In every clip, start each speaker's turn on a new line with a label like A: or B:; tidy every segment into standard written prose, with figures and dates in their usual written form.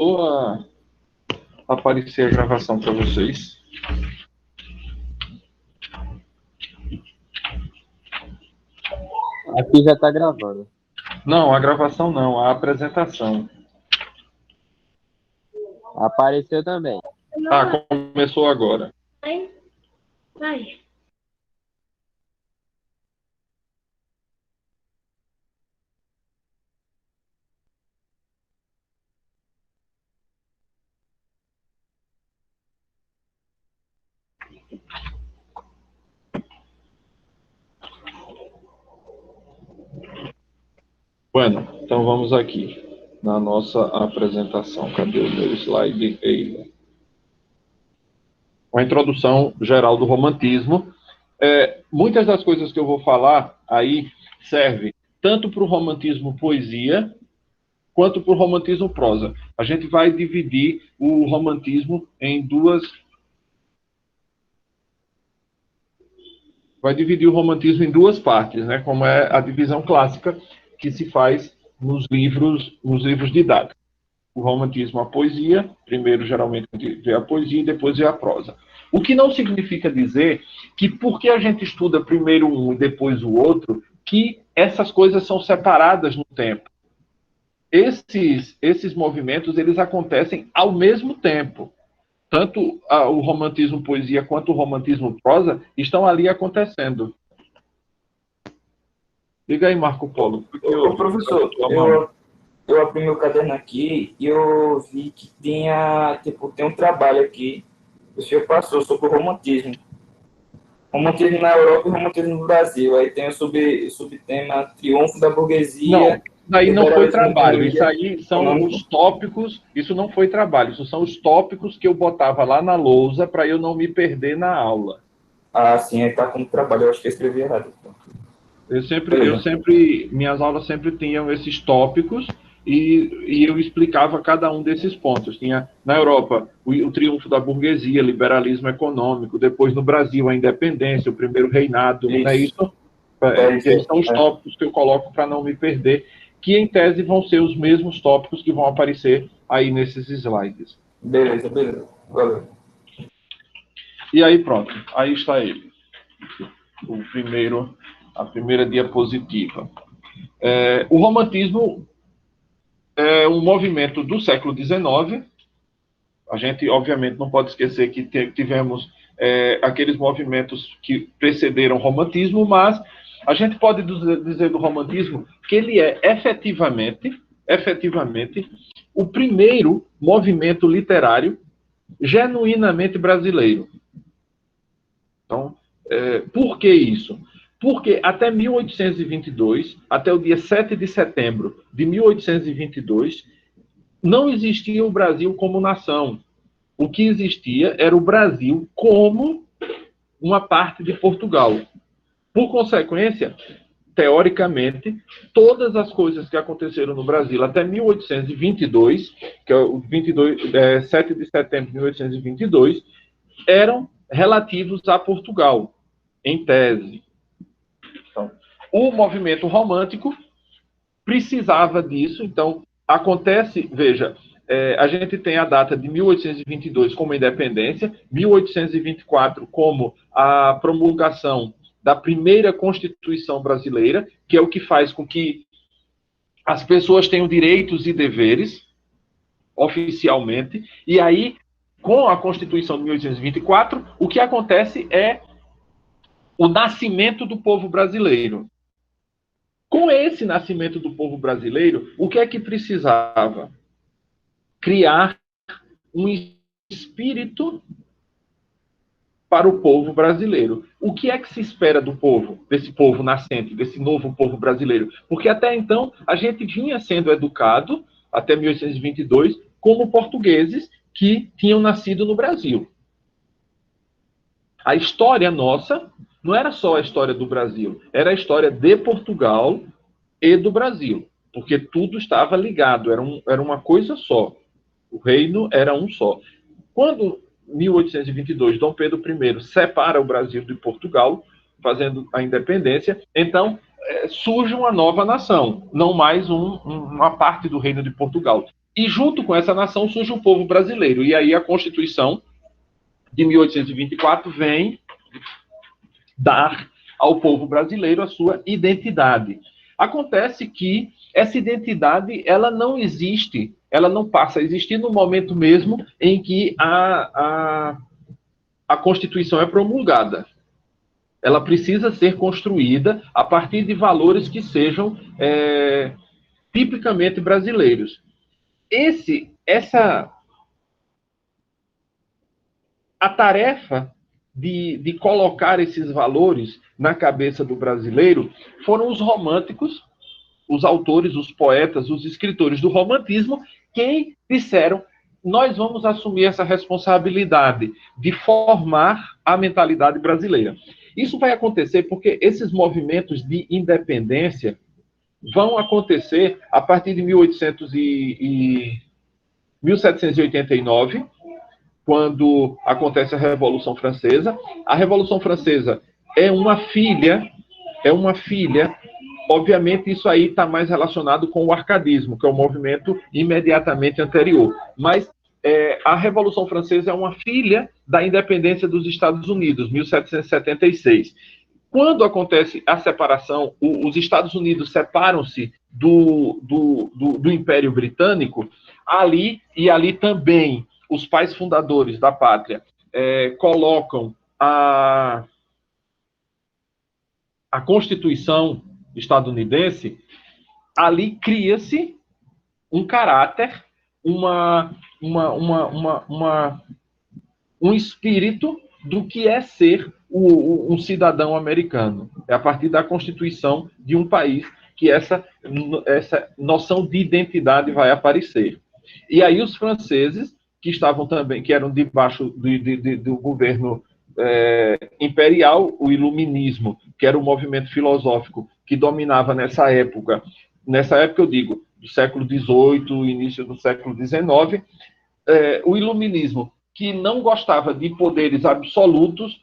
A: a aparecer a gravação para vocês.
B: Aqui já está gravando.
A: Não, a gravação não, a apresentação.
B: Apareceu também.
A: Ah, começou agora.
C: Vai.
A: Bueno, então vamos aqui na nossa apresentação. Cadê o meu slide? Aí. Uma introdução geral do romantismo. Muitas das coisas que eu vou falar aí serve tanto para o romantismo poesia quanto para o romantismo prosa. A gente vai dividir o romantismo em duas. Vai dividir o romantismo em duas partes, né? Como é a divisão clássica que se faz nos livros didáticos. O romantismo, a poesia, primeiro geralmente vê a poesia e depois vê a prosa. O que não significa dizer que porque a gente estuda primeiro um e depois o outro, que essas coisas são separadas no tempo. Esses movimentos, eles acontecem ao mesmo tempo. Tanto o romantismo poesia quanto o romantismo prosa estão ali acontecendo. Liga aí, Marco Polo.
D: Ô, professor, eu abri meu caderno aqui e eu vi que tem um trabalho aqui que o senhor passou sobre o romantismo. Romantismo na Europa e romantismo no Brasil. Aí tem o subtema Triunfo da Burguesia.
A: Não, daí não foi trabalho. Isso aí são os tópicos. Isso não foi trabalho. Isso são os tópicos que eu botava lá na lousa para eu não me perder na aula.
D: Ah, sim, aí tá como trabalho. Eu acho que eu escrevi errado.
A: Minhas aulas sempre tinham esses tópicos e eu explicava cada um desses pontos. Tinha, na Europa, o triunfo da burguesia, liberalismo econômico, depois no Brasil, a independência, o primeiro reinado, não é isso? Esses são os tópicos que eu coloco para não me perder, que em tese vão ser os mesmos tópicos que vão aparecer aí nesses slides.
D: Beleza. Valeu.
A: E aí pronto, aí está ele. A primeira diapositiva. O romantismo é um movimento do século XIX. A gente, obviamente, não pode esquecer que tivemos aqueles movimentos que precederam o romantismo, mas a gente pode dizer do romantismo que ele é efetivamente o primeiro movimento literário genuinamente brasileiro. Então, por que isso? Porque até 1822, até o dia 7 de setembro de 1822, não existia o Brasil como nação. O que existia era o Brasil como uma parte de Portugal. Por consequência, teoricamente, todas as coisas que aconteceram no Brasil até 1822, que é o 7 de setembro de 1822, eram relativos a Portugal, em tese. Então, o movimento romântico precisava disso. Então, acontece, veja, a gente tem a data de 1822 como independência, 1824 como a promulgação da primeira Constituição brasileira, que é o que faz com que as pessoas tenham direitos e deveres, oficialmente, e aí, com a Constituição de 1824, o que acontece é o nascimento do povo brasileiro. Com esse nascimento do povo brasileiro, o que é que precisava? Criar um espírito para o povo brasileiro. O que é que se espera do povo, desse povo nascente, desse novo povo brasileiro? Porque até então a gente vinha sendo educado, até 1822, como portugueses que tinham nascido no Brasil. A história nossa não era só a história do Brasil, era a história de Portugal e do Brasil, porque tudo estava ligado, era uma coisa só. O reino era um só. Quando, em 1822, Dom Pedro I separa o Brasil de Portugal, fazendo a independência, então surge uma nova nação, não mais uma parte do reino de Portugal. E junto com essa nação surge o povo brasileiro. E aí a Constituição de 1824 vem dar ao povo brasileiro a sua identidade. Acontece que essa identidade ela não existe, ela não passa a existir no momento mesmo em que a Constituição é promulgada. Ela precisa ser construída a partir de valores que sejam tipicamente brasileiros. A tarefa de colocar esses valores na cabeça do brasileiro foram os românticos, os autores, os poetas, os escritores do romantismo, quem disseram: nós vamos assumir essa responsabilidade de formar a mentalidade brasileira. Isso vai acontecer porque esses movimentos de independência vão acontecer a partir de 1789, quando acontece a Revolução Francesa. A Revolução Francesa é uma filha, obviamente isso aí está mais relacionado com o arcadismo, que é o movimento imediatamente anterior. Mas a Revolução Francesa é uma filha da independência dos Estados Unidos, 1776. Quando acontece a separação, os Estados Unidos separam-se do Império Britânico, ali também os pais fundadores da pátria colocam a Constituição estadunidense. Ali cria-se um caráter, um espírito do que é ser um cidadão americano. É a partir da Constituição de um país que essa noção de identidade vai aparecer. E aí os franceses, que estavam também, que eram debaixo do governo imperial, o iluminismo, que era o movimento filosófico que dominava nessa época eu digo, do século XVIII, início do século XIX, o iluminismo, que não gostava de poderes absolutos,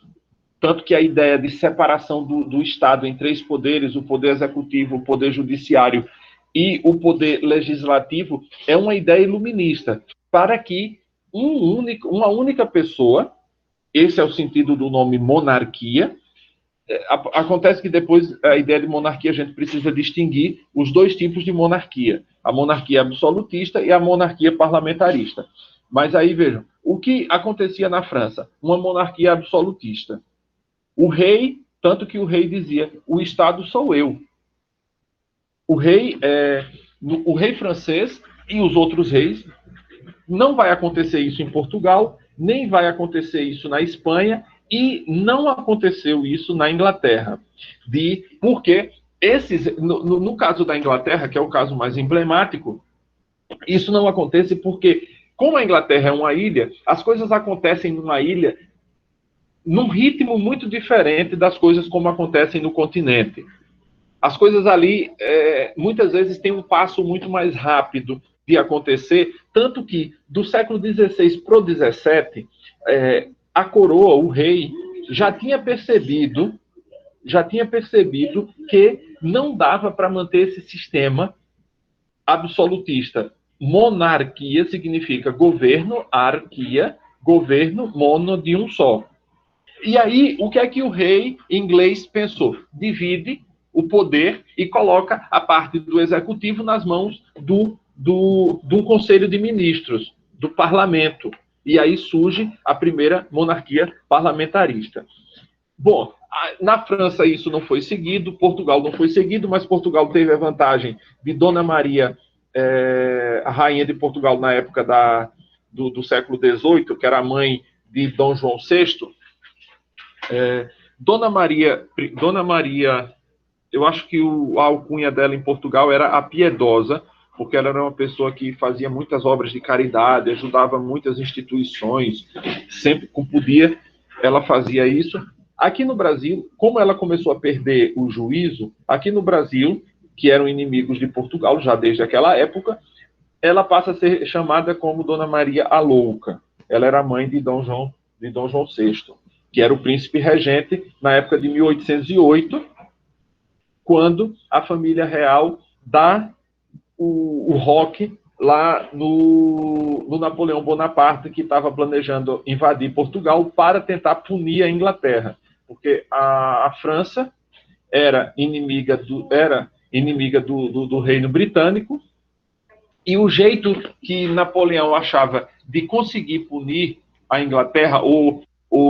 A: tanto que a ideia de separação do Estado em três poderes, o poder executivo, o poder judiciário e o poder legislativo, é uma ideia iluminista, para que uma única pessoa, esse é o sentido do nome monarquia. Acontece que depois a ideia de monarquia a gente precisa distinguir os dois tipos de monarquia, a monarquia absolutista e a monarquia parlamentarista. Mas aí vejam, o que acontecia na França? Uma monarquia absolutista. O rei, tanto que o rei dizia: o Estado sou eu. O rei francês e os outros reis, não vai acontecer isso em Portugal, nem vai acontecer isso na Espanha, e não aconteceu isso na Inglaterra. Porque no caso da Inglaterra, que é o caso mais emblemático, isso não acontece porque, como a Inglaterra é uma ilha, as coisas acontecem numa ilha num ritmo muito diferente das coisas como acontecem no continente. As coisas ali, muitas vezes, têm um passo muito mais rápido de acontecer, tanto que, do século XVI para o XVII, a coroa, o rei, já tinha percebido que não dava para manter esse sistema absolutista. Monarquia significa governo, arquia, governo mono de um só. E aí, o que é que o rei inglês pensou? Divide o poder e coloca a parte do executivo nas mãos do conselho de ministros, do parlamento. E aí surge a primeira monarquia parlamentarista. Bom, na França isso não foi seguido, Portugal não foi seguido, mas Portugal teve a vantagem de Dona Maria, a rainha de Portugal na época do século XVIII, que era a mãe de Dom João VI. Dona Maria, eu acho que a alcunha dela em Portugal era a Piedosa, porque ela era uma pessoa que fazia muitas obras de caridade, ajudava muitas instituições, sempre que podia, ela fazia isso. Aqui no Brasil, como ela começou a perder o juízo, aqui no Brasil, que eram inimigos de Portugal já desde aquela época, ela passa a ser chamada como Dona Maria a Louca. Ela era mãe de Dom João VI, que era o príncipe regente na época de 1808, quando a família real dá o roque lá no Napoleão Bonaparte, que estava planejando invadir Portugal para tentar punir a Inglaterra, porque a França era inimiga do Reino Britânico, e o jeito que Napoleão achava de conseguir punir a Inglaterra, ou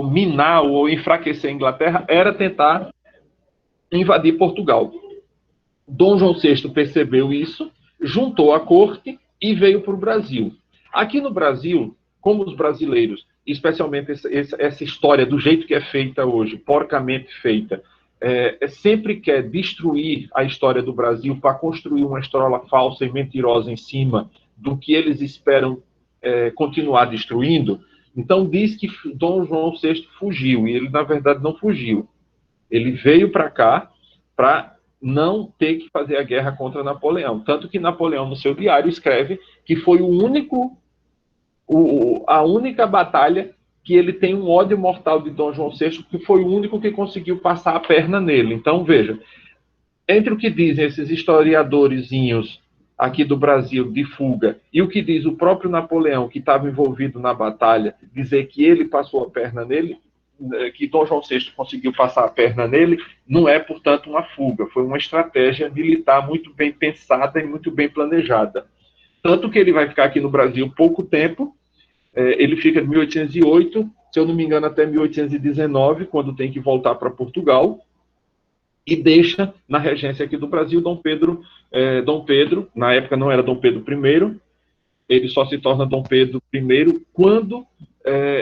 A: minar, ou enfraquecer a Inglaterra, era tentar invadir Portugal. Dom João VI percebeu isso, juntou a corte e veio para o Brasil. Aqui no Brasil, como os brasileiros, especialmente essa história do jeito que é feita hoje, porcamente feita, sempre quer destruir a história do Brasil para construir uma história falsa e mentirosa em cima do que eles esperam continuar destruindo. Então diz que Dom João VI fugiu, e ele na verdade não fugiu. Ele veio para cá para não ter que fazer a guerra contra Napoleão. Tanto que Napoleão, no seu diário, escreve que foi a única batalha que ele tem um ódio mortal de Dom João VI, que foi o único que conseguiu passar a perna nele. Então, veja, entre o que dizem esses historiadorzinhos aqui do Brasil de fuga e o que diz o próprio Napoleão, que estava envolvido na batalha, dizer que ele passou a perna nele, que Dom João VI conseguiu passar a perna nele, não é, portanto, uma fuga. Foi uma estratégia militar muito bem pensada e muito bem planejada. Tanto que ele vai ficar aqui no Brasil pouco tempo. Ele fica de 1808, se eu não me engano, até 1819, quando tem que voltar para Portugal, e deixa na regência aqui do Brasil Dom Pedro, na época não era Dom Pedro I, ele só se torna Dom Pedro I quando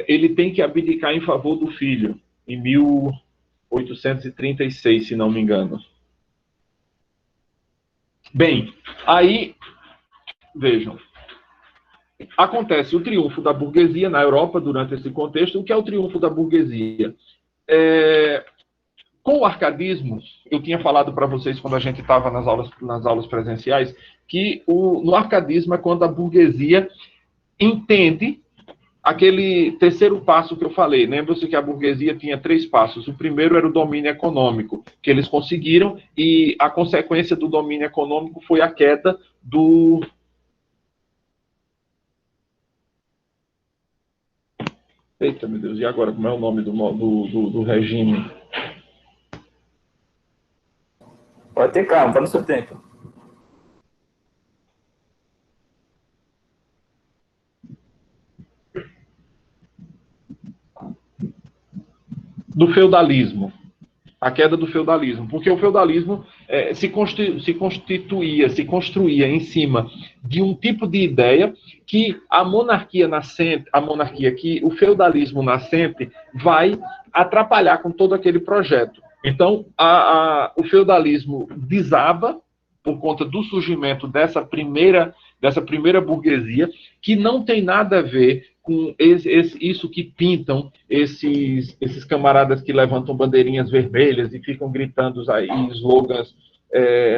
A: ele tem que abdicar em favor do filho, em 1836, se não me engano. Bem, aí, vejam, acontece o triunfo da burguesia na Europa durante esse contexto. O que é o triunfo da burguesia? Com o arcadismo, eu tinha falado para vocês quando a gente estava nas aulas presenciais, que no arcadismo é quando a burguesia entende aquele terceiro passo que eu falei. Lembra-se que a burguesia tinha 3 passos. O primeiro era o domínio econômico, que eles conseguiram, e a consequência do domínio econômico foi a queda do... Eita, meu Deus, e agora? Como é o nome do regime?
D: Pode ter calma, está no seu tempo.
A: Do feudalismo. A queda do feudalismo. Porque o feudalismo se construía em cima de um tipo de ideia que a monarquia que o feudalismo nascente vai atrapalhar com todo aquele projeto. Então, o feudalismo desaba por conta do surgimento dessa primeira burguesia, que não tem nada a ver com isso que pintam esses camaradas que levantam bandeirinhas vermelhas e ficam gritando aí slogans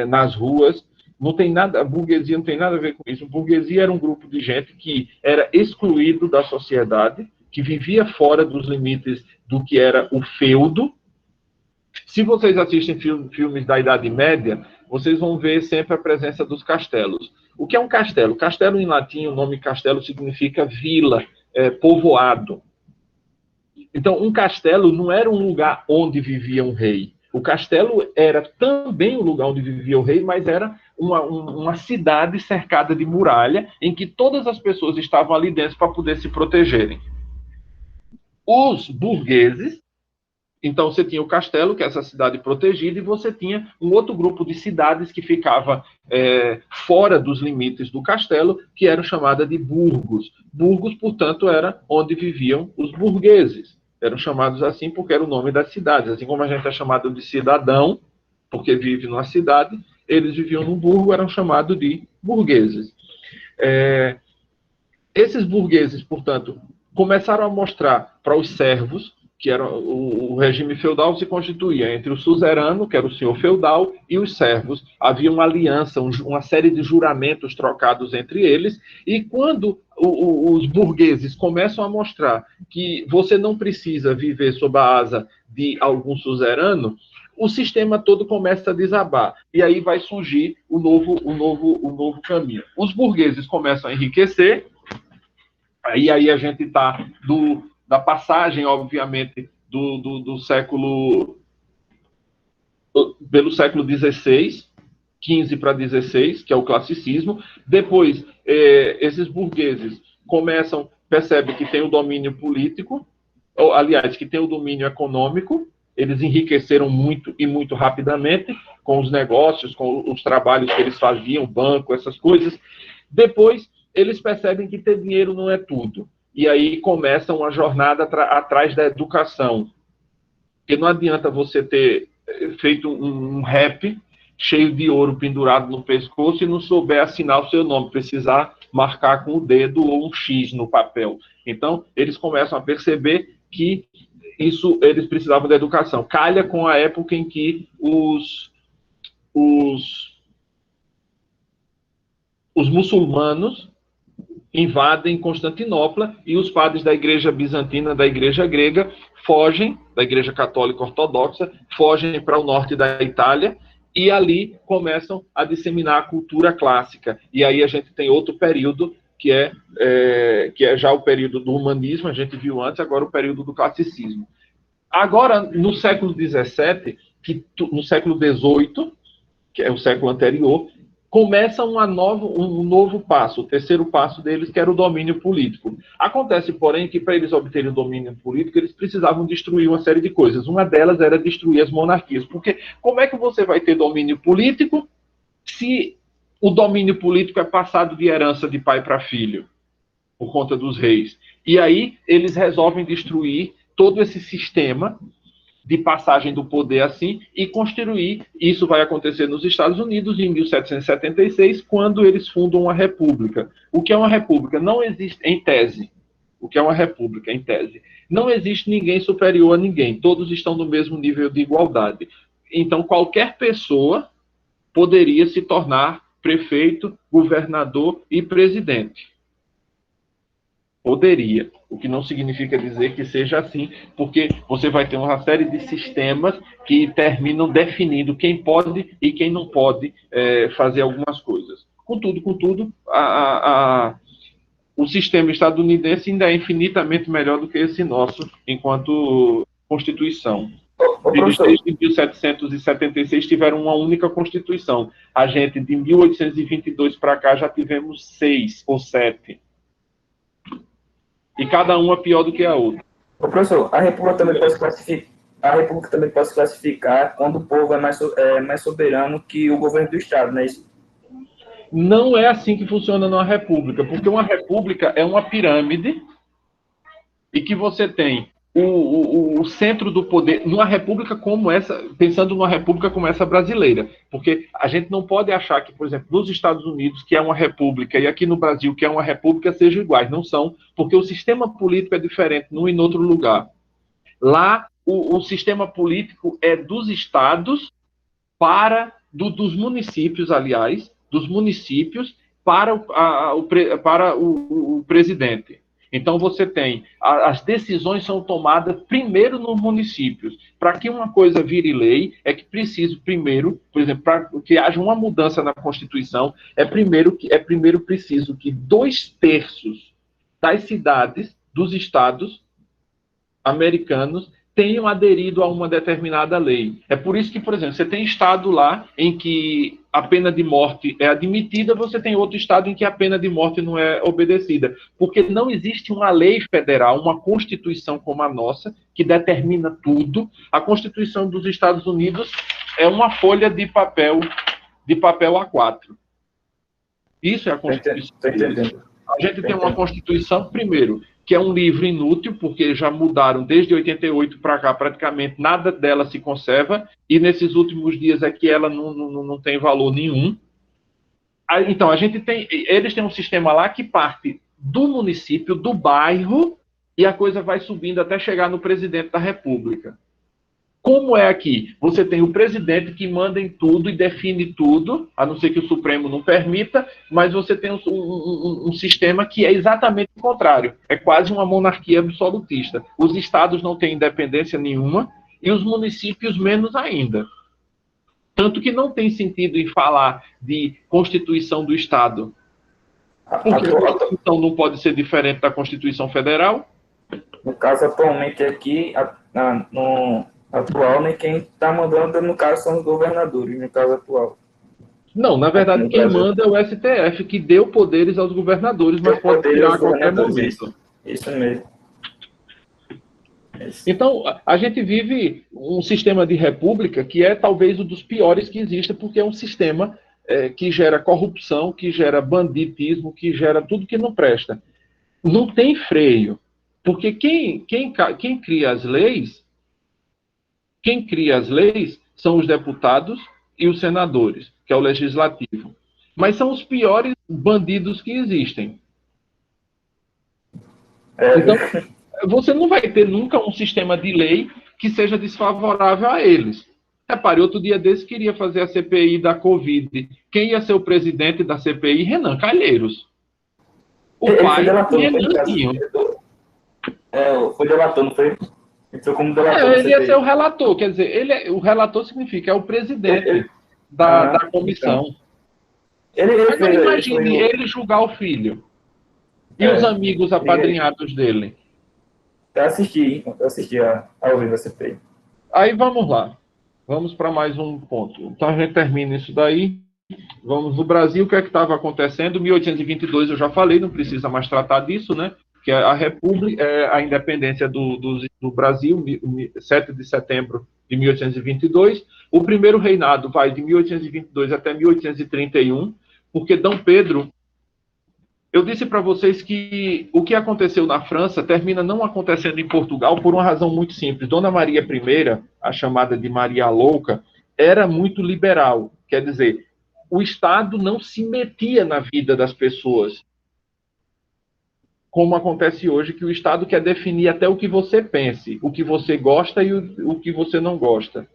A: nas ruas. Não tem nada, a burguesia não tem nada a ver com isso. A burguesia era um grupo de gente que era excluído da sociedade, que vivia fora dos limites do que era o feudo. Se vocês assistem filmes da Idade Média, vocês vão ver sempre a presença dos castelos. O que é um castelo? Castelo, em latim, o nome castelo significa vila, povoado. Então, um castelo não era um lugar onde vivia um rei. O castelo era também o lugar onde vivia o rei, mas era uma cidade cercada de muralha, em que todas as pessoas estavam ali dentro para poder se protegerem. Os burgueses, então você tinha o castelo, que é essa cidade protegida, e você tinha um outro grupo de cidades que ficava fora dos limites do castelo, que eram chamadas de burgos. Burgos, portanto, era onde viviam os burgueses. Eram chamados assim porque era o nome das cidades. Assim como a gente é chamado de cidadão, porque vive numa cidade, eles viviam num burgo, eram chamados de burgueses. Esses burgueses, portanto, começaram a mostrar para os servos que era o regime feudal se constituía entre o suzerano, que era o senhor feudal, e os servos. Havia uma aliança, uma série de juramentos trocados entre eles, e quando os burgueses começam a mostrar que você não precisa viver sob a asa de algum suzerano, o sistema todo começa a desabar. E aí vai surgir o novo caminho. Os burgueses começam a enriquecer, aí a gente está da passagem, obviamente, do século... pelo século XVI, 15 para 16, que é o classicismo. Depois, esses burgueses percebem que tem o domínio político, ou, aliás, que tem o domínio econômico. Eles enriqueceram muito e muito rapidamente com os negócios, com os trabalhos que eles faziam, banco, essas coisas. Depois, eles percebem que ter dinheiro não é tudo. E aí começam uma jornada atrás da educação. Porque não adianta você ter feito um rap cheio de ouro pendurado no pescoço e não souber assinar o seu nome, precisar marcar com o dedo ou um X no papel. Então, eles começam a perceber que eles precisavam da educação. Calha com a época em que os muçulmanos invadem Constantinopla e os padres da igreja bizantina, da igreja grega, fogem, da igreja católica ortodoxa, fogem para o norte da Itália e ali começam a disseminar a cultura clássica. E aí a gente tem outro período que é já o período do humanismo, a gente viu antes, agora o período do classicismo. Agora, no século XVII, no século XVIII, que é o século anterior, começa um novo passo, o terceiro passo deles, que era o domínio político. Acontece, porém, que para eles obterem o domínio político, eles precisavam destruir uma série de coisas. Uma delas era destruir as monarquias. Porque como é que você vai ter domínio político se o domínio político é passado de herança de pai para filho, por conta dos reis? E aí eles resolvem destruir todo esse sistema de passagem do poder assim e construir. Isso vai acontecer nos Estados Unidos em 1776, quando eles fundam uma república. O que é uma república? Não existe, em tese. O que é uma república, em tese? Não existe ninguém superior a ninguém. Todos estão no mesmo nível de igualdade. Então, qualquer pessoa poderia se tornar prefeito, governador e presidente. Poderia, o que não significa dizer que seja assim, porque você vai ter uma série de sistemas que terminam definindo quem pode e quem não pode fazer algumas coisas. Contudo, o sistema estadunidense ainda é infinitamente melhor do que esse nosso, enquanto Constituição. Eles, desde 1776, tiveram uma única Constituição. A gente, de 1822 para cá, já tivemos 6 ou 7. E cada uma pior do que a outra.
D: Ô, professor, a República também pode se classificar quando o povo é mais soberano que o governo do Estado, não é isso?
A: Não é assim que funciona numa república, porque uma república é uma pirâmide e que você tem o centro do poder, numa república como essa, pensando numa república como essa brasileira, porque a gente não pode achar que, por exemplo, nos Estados Unidos, que é uma república, e aqui no Brasil, que é uma república, sejam iguais. Não são, porque o sistema político é diferente num e no outro lugar. Lá, o sistema político é dos estados dos municípios, aliás, dos municípios para o presidente. Então, você tem, as decisões são tomadas primeiro nos municípios. Para que uma coisa vire lei, é que preciso primeiro, por exemplo, para que haja uma mudança na Constituição, é primeiro preciso que 2/3 das cidades, dos estados americanos, tenham aderido a uma determinada lei. É por isso que, por exemplo, você tem estado lá em que a pena de morte é admitida, você tem outro estado em que a pena de morte não é obedecida. Porque não existe uma lei federal, uma Constituição como a nossa, que determina tudo. A Constituição dos Estados Unidos é uma folha de papel A4. Isso é a Constituição. A gente tem uma Constituição, primeiro, que é um livro inútil, porque já mudaram desde 88 para cá, praticamente nada dela se conserva, e nesses últimos dias é que ela não tem valor nenhum. Então, eles têm um sistema lá que parte do município, do bairro, e a coisa vai subindo até chegar no presidente da República. Como é aqui? Você tem o presidente que manda em tudo e define tudo, a não ser que o Supremo não permita, mas você tem um sistema que é exatamente o contrário. É quase uma monarquia absolutista. Os estados não têm independência nenhuma e os municípios menos ainda. Tanto que não tem sentido em falar de Constituição do Estado, porque a Constituição não pode ser diferente da Constituição Federal.
D: No caso, atualmente aqui, no atual, né, quem está mandando, no caso, são os governadores, no caso atual.
A: Não, na verdade, quem manda é o STF, que deu poderes aos governadores, mas pode tirar a qualquer momento.
D: Isso mesmo.
A: Então, a gente vive um sistema de república que é talvez um dos piores que existe, porque é um sistema que gera corrupção, que gera banditismo, que gera tudo que não presta. Não tem freio, porque quem cria as leis são os deputados e os senadores, que é o legislativo. Mas são os piores bandidos que existem. Então, você não vai ter nunca um sistema de lei que seja desfavorável a eles. Repare, outro dia desse queria fazer a CPI da Covid. Quem ia ser o presidente da CPI? Renan Calheiros. O pai é Renanzinho.
D: Foi delator, não foi? Entrou como delator.
A: Ele ia ser o relator, quer dizer, o relator significa, é o presidente da comissão. Mas não imagine ele julgar o filho. E os amigos apadrinhados dele.
D: Eu assisti ao vivo a CPI.
A: Aí vamos lá. Vamos para mais um ponto. Então a gente termina isso daí. Vamos no Brasil, o que é que estava acontecendo? 1822 eu já falei, não precisa mais tratar disso, né? Que a República, a independência do Brasil, 7 de setembro de 1822. O primeiro reinado vai de 1822 até 1831, porque Dom Pedro... Eu disse para vocês que o que aconteceu na França termina não acontecendo em Portugal por uma razão muito simples. Dona Maria I, a chamada de Maria a Louca, era muito liberal. Quer dizer, o Estado não se metia na vida das pessoas, como acontece hoje, que o Estado quer definir até o que você pense, o que você gosta e o que você não gosta.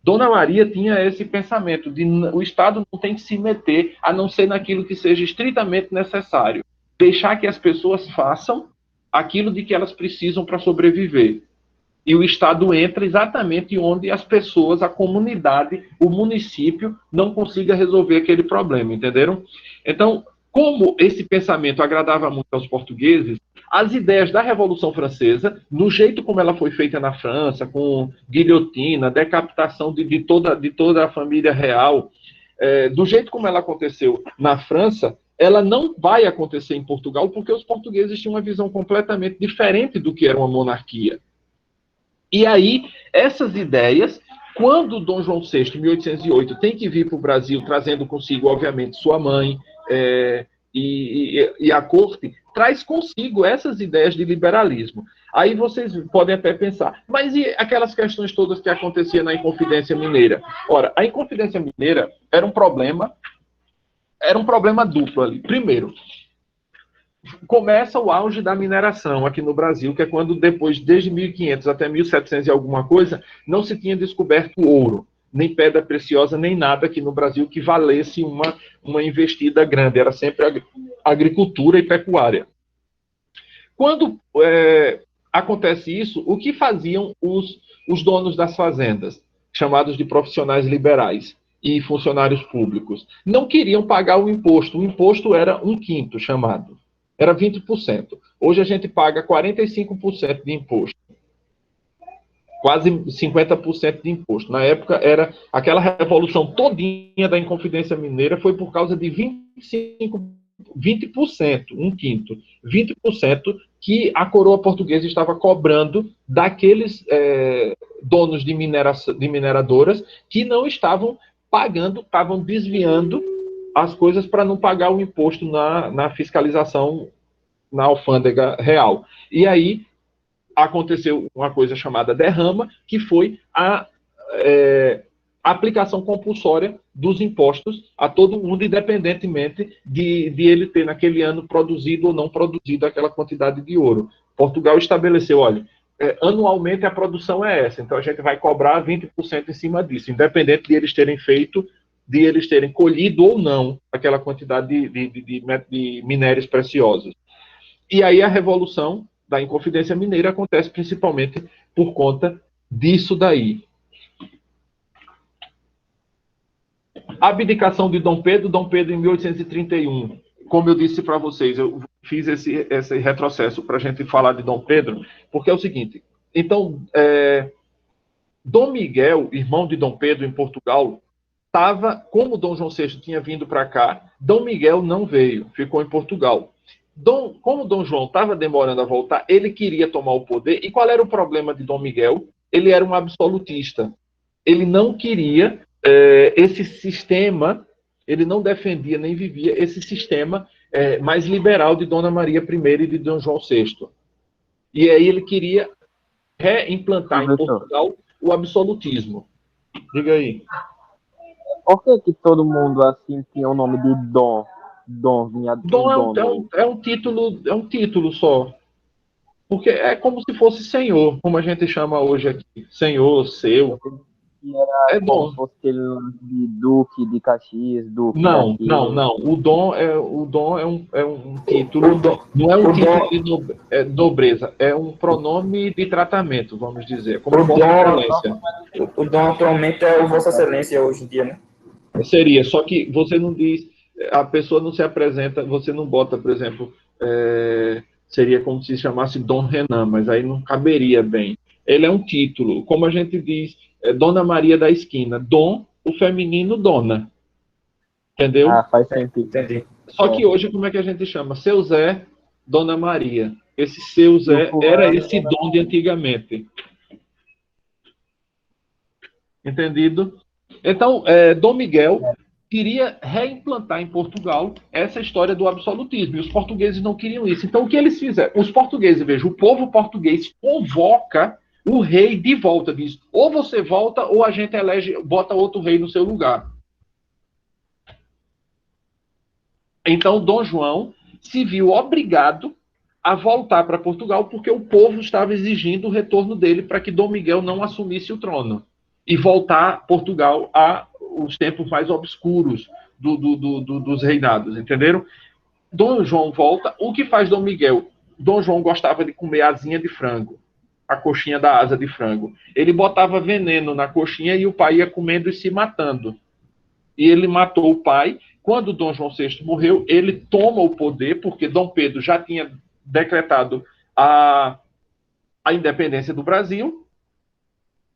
A: Dona Maria tinha esse pensamento de o Estado não tem que se meter, a não ser naquilo que seja estritamente necessário. Deixar que as pessoas façam aquilo de que elas precisam para sobreviver. E o Estado entra exatamente onde as pessoas, a comunidade, o município, não consiga resolver aquele problema, entenderam? Então, como esse pensamento agradava muito aos portugueses, as ideias da Revolução Francesa, no jeito como ela foi feita na França, com guilhotina, decapitação de toda a família real, do jeito como ela aconteceu na França, ela não vai acontecer em Portugal, porque os portugueses tinham uma visão completamente diferente do que era uma monarquia. E aí, essas ideias, quando Dom João VI, em 1808, tem que vir para o Brasil, trazendo consigo, obviamente, sua mãe e a corte, traz consigo essas ideias de liberalismo. Aí vocês podem até pensar, mas e aquelas questões todas que aconteciam na Inconfidência Mineira? Ora, a Inconfidência Mineira era um problema duplo ali. Primeiro, começa o auge da mineração aqui no Brasil, que é quando depois, desde 1500 até 1700 e alguma coisa, não se tinha descoberto ouro, nem pedra preciosa, nem nada aqui no Brasil que valesse uma investida grande. Era sempre agricultura e pecuária. Quando acontece isso, o que faziam os donos das fazendas, chamados de profissionais liberais e funcionários públicos? Não queriam pagar o imposto. O imposto era 1/5 chamado. Era 20%. Hoje a gente paga 45% de imposto. Quase 50% de imposto. Na época, era aquela revolução todinha da Inconfidência Mineira foi por causa de 20%, 1/5, 20% que a coroa portuguesa estava cobrando daqueles donos de mineradoras que não estavam pagando, estavam desviando as coisas para não pagar o imposto na fiscalização na alfândega real. E aí aconteceu uma coisa chamada derrama, que foi a aplicação compulsória dos impostos a todo mundo, independentemente de ele ter naquele ano produzido ou não produzido aquela quantidade de ouro. Portugal estabeleceu, olha, anualmente a produção é essa, então a gente vai cobrar 20% em cima disso, independente de eles terem feito, de eles terem colhido ou não aquela quantidade de minérios preciosos. E aí a revolução da Inconfidência Mineira acontece principalmente por conta disso daí. A abdicação de Dom Pedro em 1831. Como eu disse para vocês, eu fiz esse retrocesso para a gente falar de Dom Pedro, porque é o seguinte, então, Dom Miguel, irmão de Dom Pedro em Portugal, como Dom João VI tinha vindo para cá, Dom Miguel não veio, ficou em Portugal. Como Dom João estava demorando a voltar, ele queria tomar o poder, e qual era o problema de Dom Miguel? Ele era um absolutista. Ele não queria esse sistema, ele não defendia nem vivia esse sistema mais liberal de Dona Maria I e de Dom João VI. E aí ele queria reimplantar em Portugal o absolutismo. Diga aí.
B: Por que todo mundo assim tinha o nome de Dom? Dom vinha
A: Dom é um título só. Porque é como se fosse senhor, como a gente chama hoje aqui. Senhor, seu.
B: Era
A: Dom.
B: como se fosse aquele nome de Duque de Caxias, Duque
A: Não. O Dom é um título. Não é um título de nobreza, é um pronome de tratamento, vamos dizer. Como Vossa Excelência.
D: O Dom atualmente é o Vossa Excelência hoje em dia, né?
A: Seria, só que você não diz, a pessoa não se apresenta, você não bota, por exemplo, seria como se chamasse Dom Renan, mas aí não caberia bem. Ele é um título, como a gente diz, Dona Maria da Esquina. Dom, o feminino, Dona. Entendeu?
B: Ah, faz sentido.
D: Entendi.
A: Só que hoje, como é que a gente chama? Seu Zé, Dona Maria. Esse Seu Zé era esse dom de antigamente. Entendido? Então, Dom Miguel queria reimplantar em Portugal essa história do absolutismo, e os portugueses não queriam isso. Então, o que eles fizeram? Os portugueses, veja, o povo português convoca o rei de volta, diz, ou você volta, ou a gente elege, bota outro rei no seu lugar. Então, Dom João se viu obrigado a voltar para Portugal, porque o povo estava exigindo o retorno dele para que Dom Miguel não assumisse o trono e voltar Portugal aos tempos mais obscuros dos reinados, entenderam? Dom João volta, o que faz Dom Miguel? Dom João gostava de comer asinha de frango, a coxinha da asa de frango. Ele botava veneno na coxinha e o pai ia comendo e se matando. E ele matou o pai. Quando Dom João VI morreu, ele toma o poder, porque Dom Pedro já tinha decretado a independência do Brasil.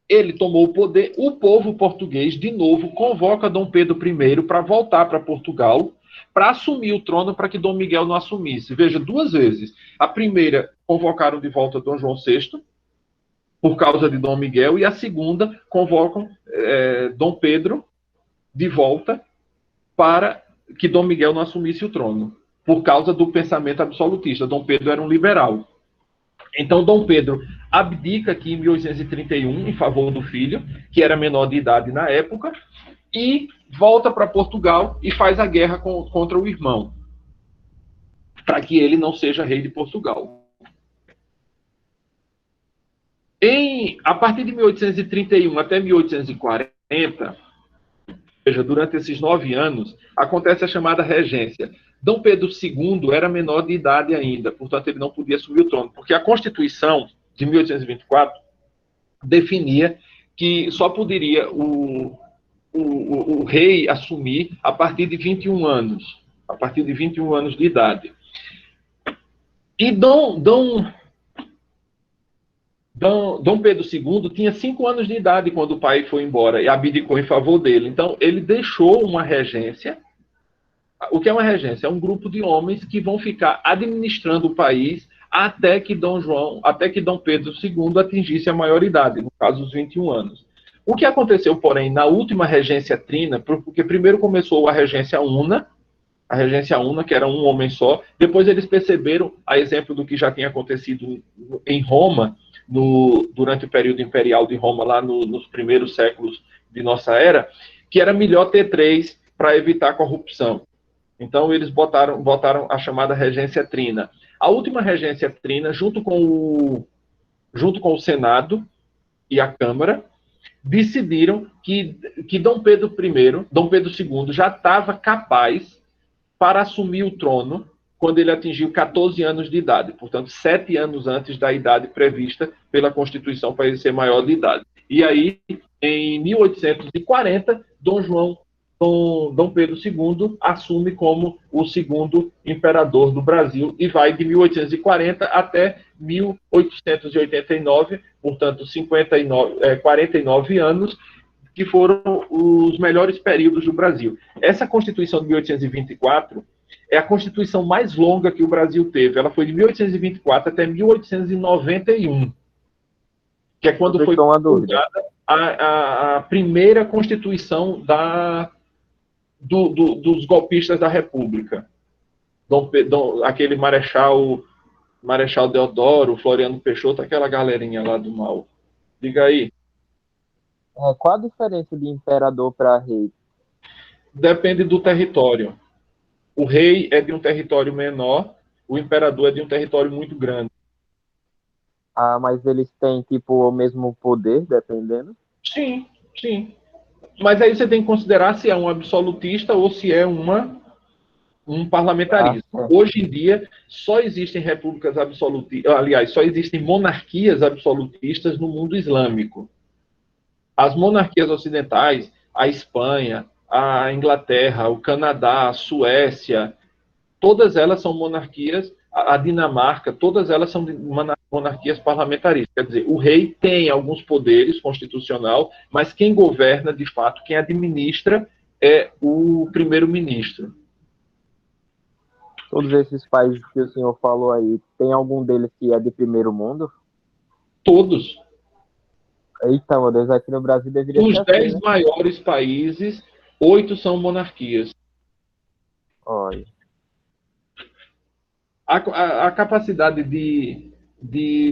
A: Ele tomou o poder, o povo português, de novo, convoca Dom Pedro I para voltar para Portugal, para assumir o trono, para que Dom Miguel não assumisse. Veja, duas vezes. A primeira, convocaram de volta Dom João VI, por causa de Dom Miguel, e a segunda, convocam Dom Pedro de volta para que Dom Miguel não assumisse o trono, por causa do pensamento absolutista. Dom Pedro era um liberal. Então, Dom Pedro abdica aqui em 1831 em favor do filho, que era menor de idade na época, e volta para Portugal e faz a guerra contra o irmão, para que ele não seja rei de Portugal. A partir de 1831 até 1840, veja, durante esses 9 anos, acontece a chamada regência. Dom Pedro II era menor de idade ainda, portanto, ele não podia assumir o trono, porque a Constituição de 1824 definia que só poderia o rei assumir a partir de 21 anos, a partir de 21 anos de idade. E Dom Pedro II tinha 5 anos de idade quando o pai foi embora e abdicou em favor dele. Então, ele deixou uma regência. O que é uma regência? É um grupo de homens que vão ficar administrando o país até que Dom Pedro II atingisse a maioridade, no caso, os 21 anos. O que aconteceu, porém, na última regência trina, porque primeiro começou a regência una, que era um homem só, depois eles perceberam, a exemplo do que já tinha acontecido em Roma, durante o período imperial de Roma, lá nos primeiros séculos de nossa era, que era melhor ter 3 para evitar corrupção. Então, eles botaram a chamada regência trina. A última regência trina, junto com o Senado e a Câmara, decidiram que Dom Pedro II já estava capaz para assumir o trono quando ele atingiu 14 anos de idade, portanto, 7 anos antes da idade prevista pela Constituição para ele ser maior de idade. E aí, em 1840, Dom Pedro II assume como o segundo imperador do Brasil e vai de 1840 até 1889, portanto, 49 anos, que foram os melhores períodos do Brasil. Essa Constituição de 1824 é a Constituição mais longa que o Brasil teve. Ela foi de 1824 até 1891, que é quando foi fundada a primeira Constituição dos golpistas da República. Aquele Marechal Deodoro, Floriano Peixoto, aquela galerinha lá do mal. Diga aí.
B: Qual a diferença de imperador para rei?
A: Depende do território. O rei é de um território menor, o imperador é de um território muito grande.
B: Ah, mas eles têm, tipo, o mesmo poder, dependendo?
A: Sim, sim. Mas aí você tem que considerar se é um absolutista ou se é um parlamentarismo. Hoje em dia, só existem repúblicas absolutistas, aliás, só existem monarquias absolutistas no mundo islâmico. As monarquias ocidentais, a Espanha, a Inglaterra, o Canadá, a Suécia, todas elas são monarquias, a Dinamarca, todas elas são monarquias parlamentaristas. Quer dizer, o rei tem alguns poderes constitucional, mas quem governa, de fato, quem administra é o primeiro-ministro.
B: Todos esses países que o senhor falou aí, tem algum deles que é de primeiro mundo?
A: Todos.
B: Eita, meu Deus, aqui no Brasil deveria
A: Dos
B: ser
A: 10
B: assim, né?
A: maiores países, 8 são monarquias.
B: Olha.
A: A capacidade de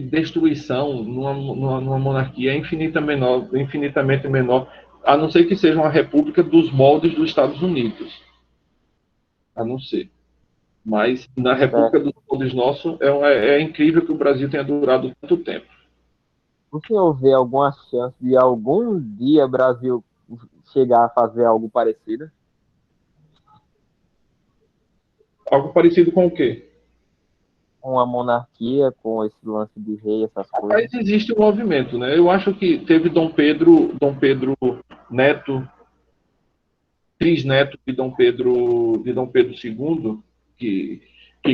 A: destruição numa monarquia é infinitamente menor, a não ser que seja uma república dos moldes dos Estados Unidos. A não ser. Mas na república dos moldes nossos, é incrível que o Brasil tenha durado tanto tempo.
B: O senhor vê alguma chance de algum dia o Brasil chegar a fazer algo parecido?
A: Algo parecido com o quê?
B: Uma monarquia com esse lance de rei, essas coisas?
A: Mas existe um movimento, né? Eu acho que teve Dom Pedro Neto, trisneto de Dom Pedro II, que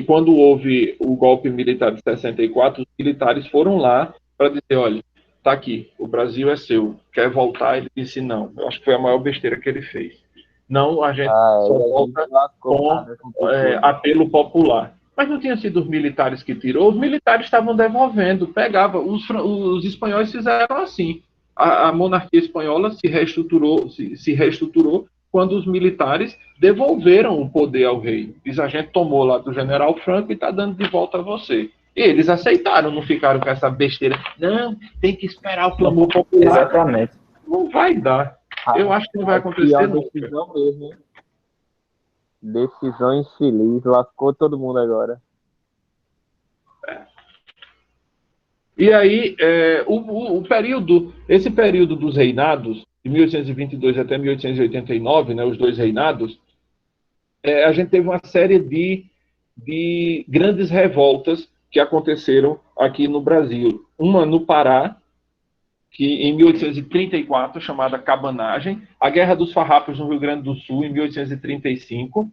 A: quando houve o golpe militar de 64, os militares foram lá para dizer, olha, tá aqui, o Brasil é seu, quer voltar? Ele disse não. Eu acho que foi a maior besteira que ele fez. Não, a gente só volta com apelo popular. Mas não tinha sido os militares que tirou, os militares estavam devolvendo, pegava. Os espanhóis fizeram assim. A monarquia espanhola se reestruturou quando os militares devolveram o poder ao rei. Diz, a gente tomou lá do general Franco e está dando de volta a você. E eles aceitaram, não ficaram com essa besteira. Não, tem que esperar o clamor popular.
B: Exatamente.
A: Não vai dar. Eu acho que não vai acontecer nunca.
B: Decisão mesmo, hein? Decisão infeliz, lascou todo mundo agora.
A: E aí, esse período dos reinados, de 1822 até 1889, né, os dois reinados, a gente teve uma série de grandes revoltas que aconteceram aqui no Brasil. Uma no Pará, que em 1834, chamada Cabanagem, a Guerra dos Farrapos no Rio Grande do Sul, em 1835,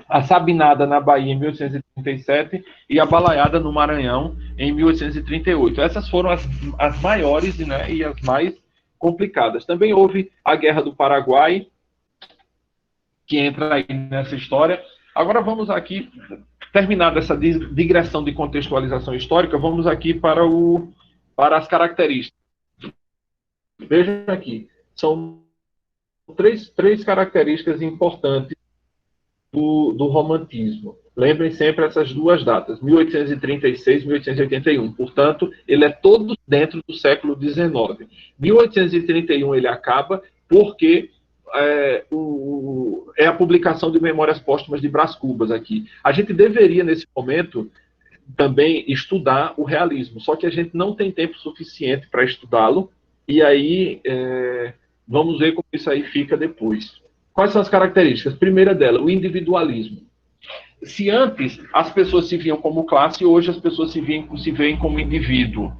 A: a Sabinada na Bahia, em 1837, e a Balaiada no Maranhão, em 1838. Essas foram as maiores, né, e as mais complicadas. Também houve a Guerra do Paraguai, que entra aí nessa história. Agora vamos aqui, terminada essa digressão de contextualização histórica, vamos aqui para as características. Vejam aqui, são três características importantes do romantismo. Lembrem sempre essas duas datas, 1836 e 1881. Portanto, ele é todo dentro do século XIX. 1831 ele acaba porque é a publicação de Memórias Póstumas de Brás Cubas aqui. A gente deveria, nesse momento, também estudar o realismo, só que a gente não tem tempo suficiente para estudá-lo, e aí vamos ver como isso aí fica depois. Quais são as características? Primeira dela, o individualismo. se antes as pessoas se viam como classe, hoje as pessoas se veem como indivíduo.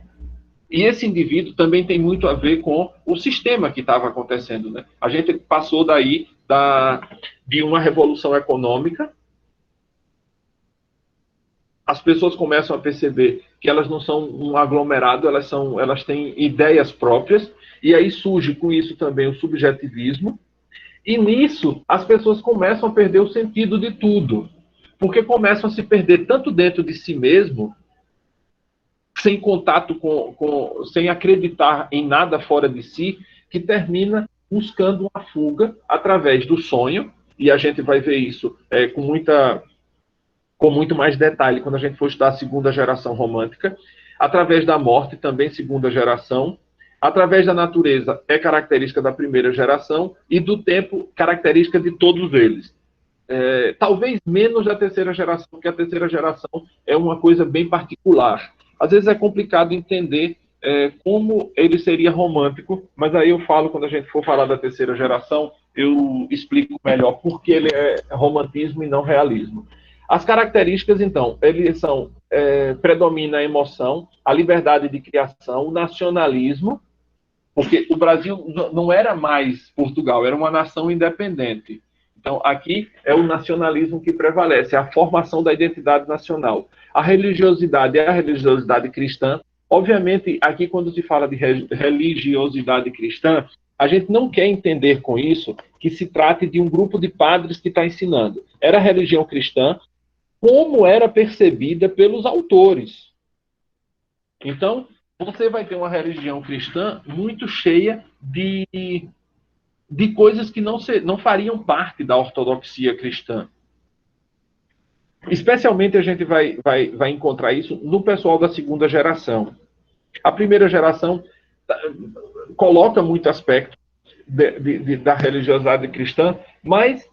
A: E esse indivíduo também tem muito a ver com o sistema que estava acontecendo, né? A gente passou daí de uma revolução econômica. As pessoas começam a perceber que elas não são um aglomerado, elas têm ideias próprias, e aí surge com isso também o subjetivismo, e nisso as pessoas começam a perder o sentido de tudo, porque começam a se perder tanto dentro de si mesmo, sem contato sem acreditar em nada fora de si, que termina buscando uma fuga através do sonho, e a gente vai ver isso com muito mais detalhe quando a gente for estudar a segunda geração romântica, através da morte, também segunda geração, através da natureza, é característica da primeira geração, e do tempo, característica de todos eles. Talvez menos da terceira geração, porque a terceira geração é uma coisa bem particular. Às vezes é complicado entender como ele seria romântico, mas aí eu falo, quando a gente for falar da terceira geração, eu explico melhor por que ele é romantismo e não realismo. As características, então, eles são, predomina a emoção, a liberdade de criação, o nacionalismo, porque o Brasil não era mais Portugal, era uma nação independente. Então, aqui é o nacionalismo que prevalece, a formação da identidade nacional. A religiosidade é a religiosidade cristã. Obviamente, aqui quando se fala de religiosidade cristã, a gente não quer entender com isso que se trate de um grupo de padres que está ensinando. Era a religião cristã, como era percebida pelos autores. Então, você vai ter uma religião cristã muito cheia de coisas que não fariam parte da ortodoxia cristã. Especialmente a gente vai encontrar isso no pessoal da segunda geração. A primeira geração coloca muito aspecto da religiosidade cristã, mas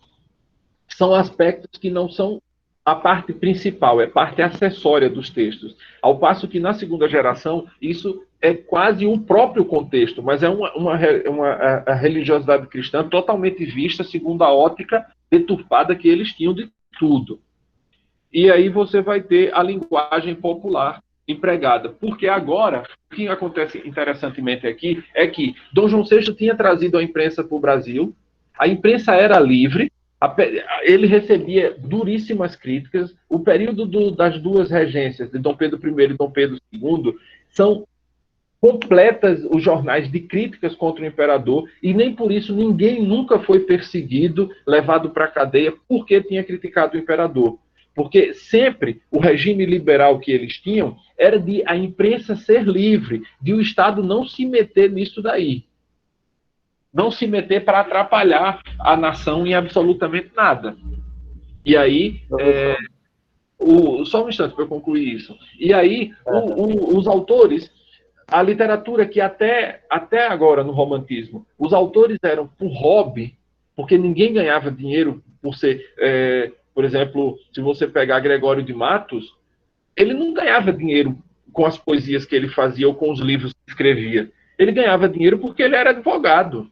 A: são aspectos que não são a parte principal, é parte acessória dos textos. Ao passo que na segunda geração, isso é quase o próprio contexto, mas é a religiosidade cristã totalmente vista segundo a ótica deturpada que eles tinham de tudo. E aí você vai ter a linguagem popular empregada. Porque agora, o que acontece interessantemente aqui é que Dom João VI tinha trazido a imprensa para o Brasil, a imprensa era livre, ele recebia duríssimas críticas. O período das duas regências, de Dom Pedro I e Dom Pedro II, são completas os jornais de críticas contra o imperador, e nem por isso ninguém nunca foi perseguido, levado para a cadeia, porque tinha criticado o imperador. Porque sempre o regime liberal que eles tinham era de a imprensa ser livre, de o Estado não se meter nisso daí. Não se meter para atrapalhar a nação em absolutamente nada. E aí, só um instante para eu concluir isso. E aí, os autores, a literatura que até agora no romantismo, os autores eram por hobby, porque ninguém ganhava dinheiro por ser, por exemplo, se você pegar Gregório de Matos, ele não ganhava dinheiro com as poesias que ele fazia ou com os livros que escrevia. Ele ganhava dinheiro porque ele era advogado.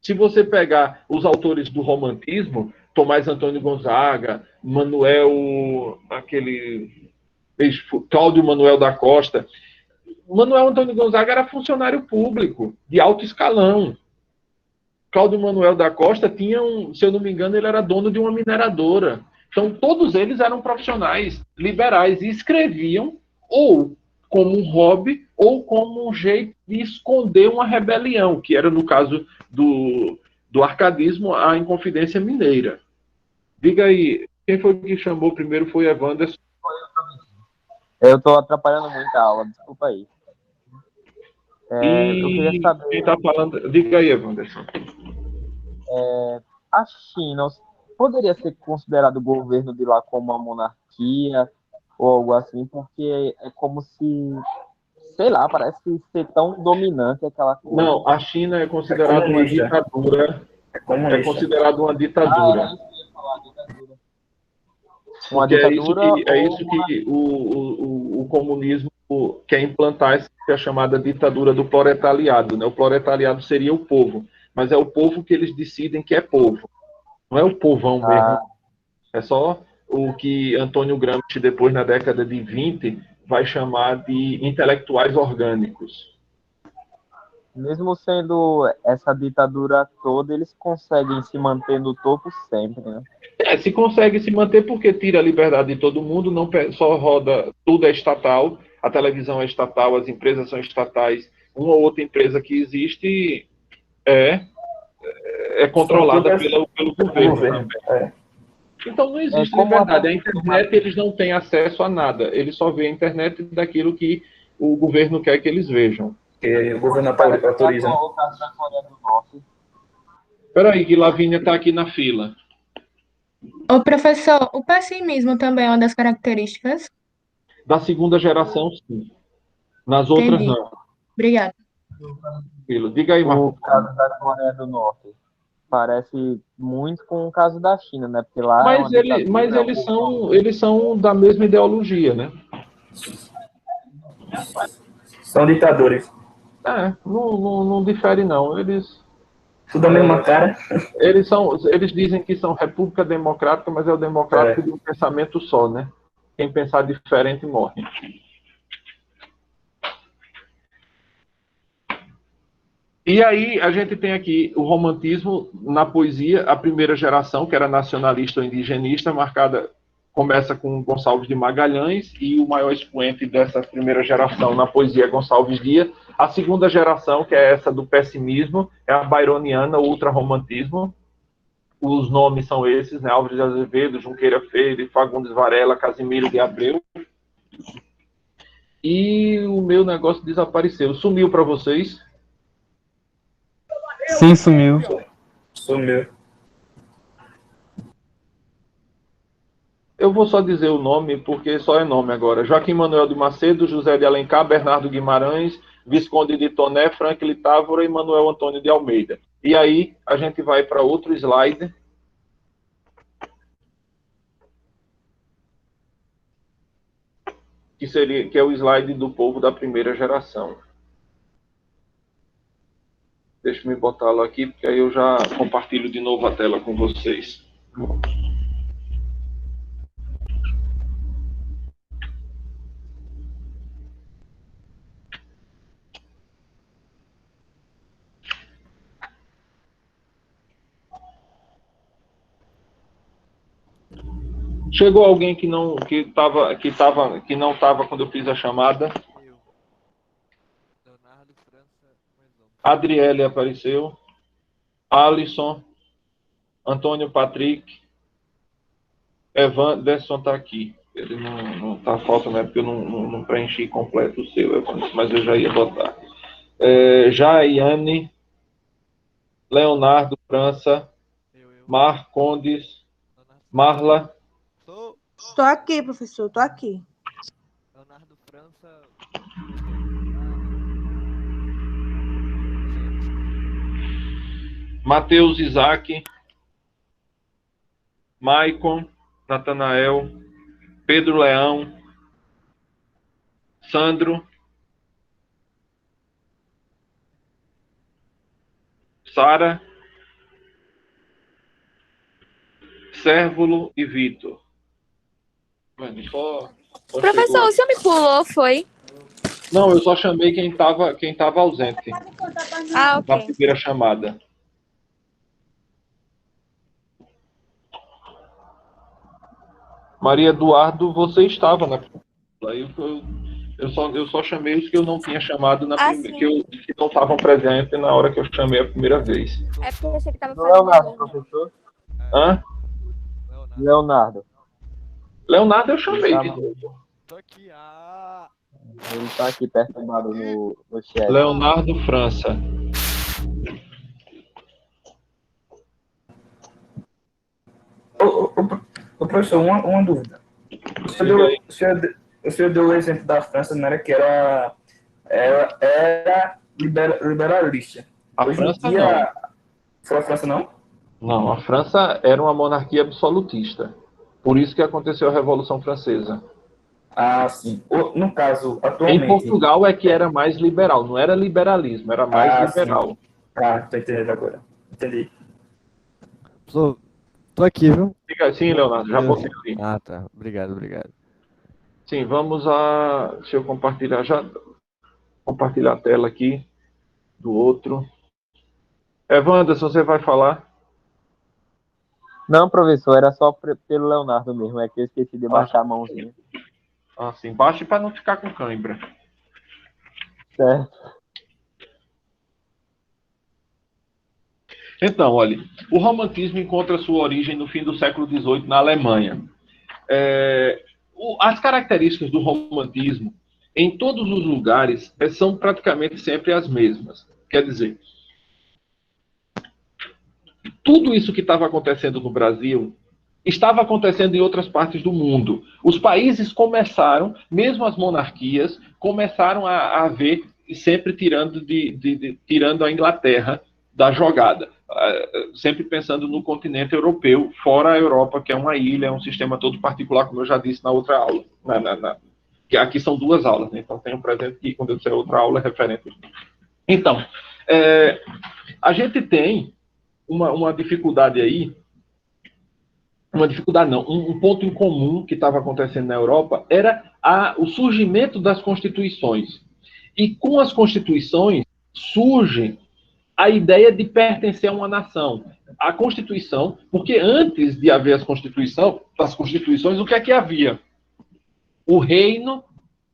A: Se você pegar os autores do romantismo, Tomás Antônio Gonzaga, Cláudio Manuel da Costa, Manuel Antônio Gonzaga era funcionário público, de alto escalão. Cláudio Manuel da Costa tinha, se eu não me engano, ele era dono de uma mineradora. Então, todos eles eram profissionais liberais e escreviam ou como um hobby ou como um jeito de esconder uma rebelião, que era, no caso do arcadismo, a Inconfidência Mineira. Diga aí, quem foi que chamou primeiro? Foi Evanderson.
B: Eu estou atrapalhando muito a aula, desculpa aí. Eu queria saber...
A: Quem está falando? Diga aí, Evanderson.
B: A China poderia ser considerado o governo de lá como uma monarquia ou algo assim, porque é como se, sei lá, parece ser tão dominante aquela coisa.
A: Não, a China é considerada uma ditadura. É considerada uma ditadura.
B: Uma ditadura.
A: É isso que o comunismo quer implantar, que é a chamada ditadura do proletariado, né? O proletariado seria o povo, mas é o povo que eles decidem que é povo. Não é o povão mesmo. É só o que Antônio Gramsci, depois, na década de 20, vai chamar de intelectuais orgânicos.
B: Mesmo sendo essa ditadura toda, eles conseguem se manter no topo sempre, né?
A: Se consegue se manter porque tira a liberdade de todo mundo, não só roda, tudo é estatal, a televisão é estatal, as empresas são estatais, uma ou outra empresa que existe é controlada pelo governo também. Então não existe liberdade. A internet, eles não têm acesso a nada. Eles só veem a internet daquilo que o governo quer que eles vejam.
D: Que o governo autoriza.
B: O caso da Coreia do Norte.
A: Espera aí, que Lavínia está aqui na fila.
E: Ô, professor, o pessimismo também é uma das características?
A: Da segunda geração, sim. Nas outras,
E: Entendi.
A: não.
E: Obrigada.
A: Diga aí,
B: O
A: Marco.
B: caso da Coreia do Norte parece muito com o caso da China, né? Porque lá
A: Eles são da mesma ideologia, né?
D: São ditadores.
A: Não difere, não. Eles...
D: Tudo a mesma cara.
A: Eles dizem que são república democrática, mas é o democrático de um pensamento só, né? Quem pensar diferente morre. E aí a gente tem aqui o romantismo na poesia, a primeira geração, que era nacionalista ou indigenista, começa com Gonçalves de Magalhães, e o maior expoente dessa primeira geração na poesia é Gonçalves Dias. A segunda geração, que é essa do pessimismo, é a byroniana, o ultrarromantismo. Os nomes são esses, né? Álvares de Azevedo, Junqueira Freire, Fagundes Varela, Casimiro de Abreu. E o meu negócio desapareceu. Sumiu para vocês?
F: Sim, sumiu.
D: Sumiu.
A: Eu vou só dizer o nome, porque só é nome agora. Joaquim Manuel de Macedo, José de Alencar, Bernardo Guimarães, Visconde de Toné, Franklin Távora e Manuel Antônio de Almeida. E aí, a gente vai para outro slide. Que é o slide do povo da primeira geração. Deixa eu me botá-lo aqui, porque aí eu já compartilho de novo a tela com vocês. Chegou alguém que não estava quando eu fiz a chamada? Adriele apareceu. Alisson. Antônio Patrick. Evanderson está aqui. Ele não está falta, né? Porque eu não preenchi completo o seu, Evanderson, mas eu já ia botar. Jaiane. Leonardo França. Marcondes. Marla.
G: Estou aqui, professor, estou aqui.
H: Leonardo França.
A: Matheus Isaac. Maicon. Natanael. Pedro Leão. Sandro. Sara. Sérvulo e Vitor.
I: Professor, o senhor me pulou, foi?
A: Não, eu só chamei quem estava ausente.
I: Ah, ok.
A: Na primeira chamada. Maria Eduardo, você estava na eu só chamei os que eu não tinha chamado na primeira, que não estavam presentes na hora que eu chamei a primeira vez.
I: É porque eu achei que estava
B: Leonardo, professor.
A: Hã? Leonardo eu chamei.
H: Tô aqui,
B: Ele está aqui perturbado no chat.
A: Leonardo França.
D: Ô, professor, uma dúvida. O senhor deu o exemplo da França, não era que era liberalista.
A: A França não.
D: Foi a França não?
A: Não, a França era uma monarquia absolutista. Por isso que aconteceu a Revolução Francesa.
D: Ah, sim. No caso, atualmente...
A: Em Portugal é que era mais liberal. Não era liberalismo, era mais liberal.
D: Sim. Ah, tô entendendo agora. Entendi.
F: Professor,
H: Tô aqui, viu?
A: Sim, Leonardo, já botei ali.
H: Ah, tá. Obrigado.
A: Sim, vamos a... Deixa eu compartilhar compartilhar a tela aqui do outro. Wanderson, você vai falar?
B: Não, professor, era só pelo Leonardo mesmo, é que eu esqueci de baixar a mãozinha.
A: Sim, baixe para não ficar com cãibra.
B: Certo.
A: Então, olha, o romantismo encontra sua origem no fim do século XVIII na Alemanha. As características do romantismo em todos os lugares são praticamente sempre as mesmas. Quer dizer, tudo isso que estava acontecendo no Brasil estava acontecendo em outras partes do mundo. Os países começaram, mesmo as monarquias, começaram a ver, sempre tirando a Inglaterra da jogada. Sempre pensando no continente europeu, fora a Europa, que é uma ilha, é um sistema todo particular, como eu já disse na outra aula. Que aqui são 2 aulas, né? Então tenho presente que quando eu disser outra aula é referente. Então, a gente tem uma dificuldade aí, um ponto em comum que estava acontecendo na Europa era o surgimento das constituições. E com as constituições surge a ideia de pertencer a uma nação. A Constituição, porque antes de haver as constituições, o que é que havia? O Reino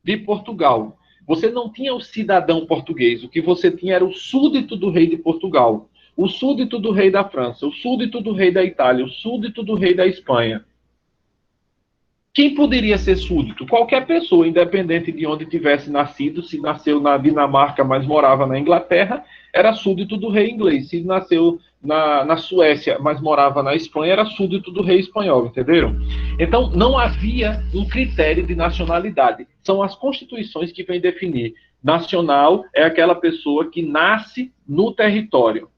A: de Portugal. Você não tinha o cidadão português, o que você tinha era o súdito do rei de Portugal, o súdito do rei da França, o súdito do rei da Itália, o súdito do rei da Espanha. Quem poderia ser súdito? Qualquer pessoa, independente de onde tivesse nascido. Se nasceu na Dinamarca, mas morava na Inglaterra, era súdito do rei inglês. Se nasceu na Suécia, mas morava na Espanha, era súdito do rei espanhol, entenderam? Então, não havia um critério de nacionalidade. São as constituições que vêm definir. Nacional é aquela pessoa que nasce no território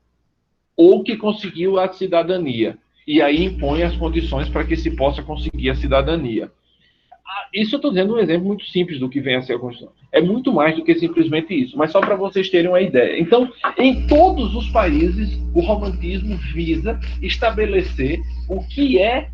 A: ou que conseguiu a cidadania. E aí impõe as condições para que se possa conseguir a cidadania. Isso eu estou dizendo um exemplo muito simples do que vem a ser a Constituição. É muito mais do que simplesmente isso, mas só para vocês terem uma ideia. Então, em todos os países, o romantismo visa estabelecer o que é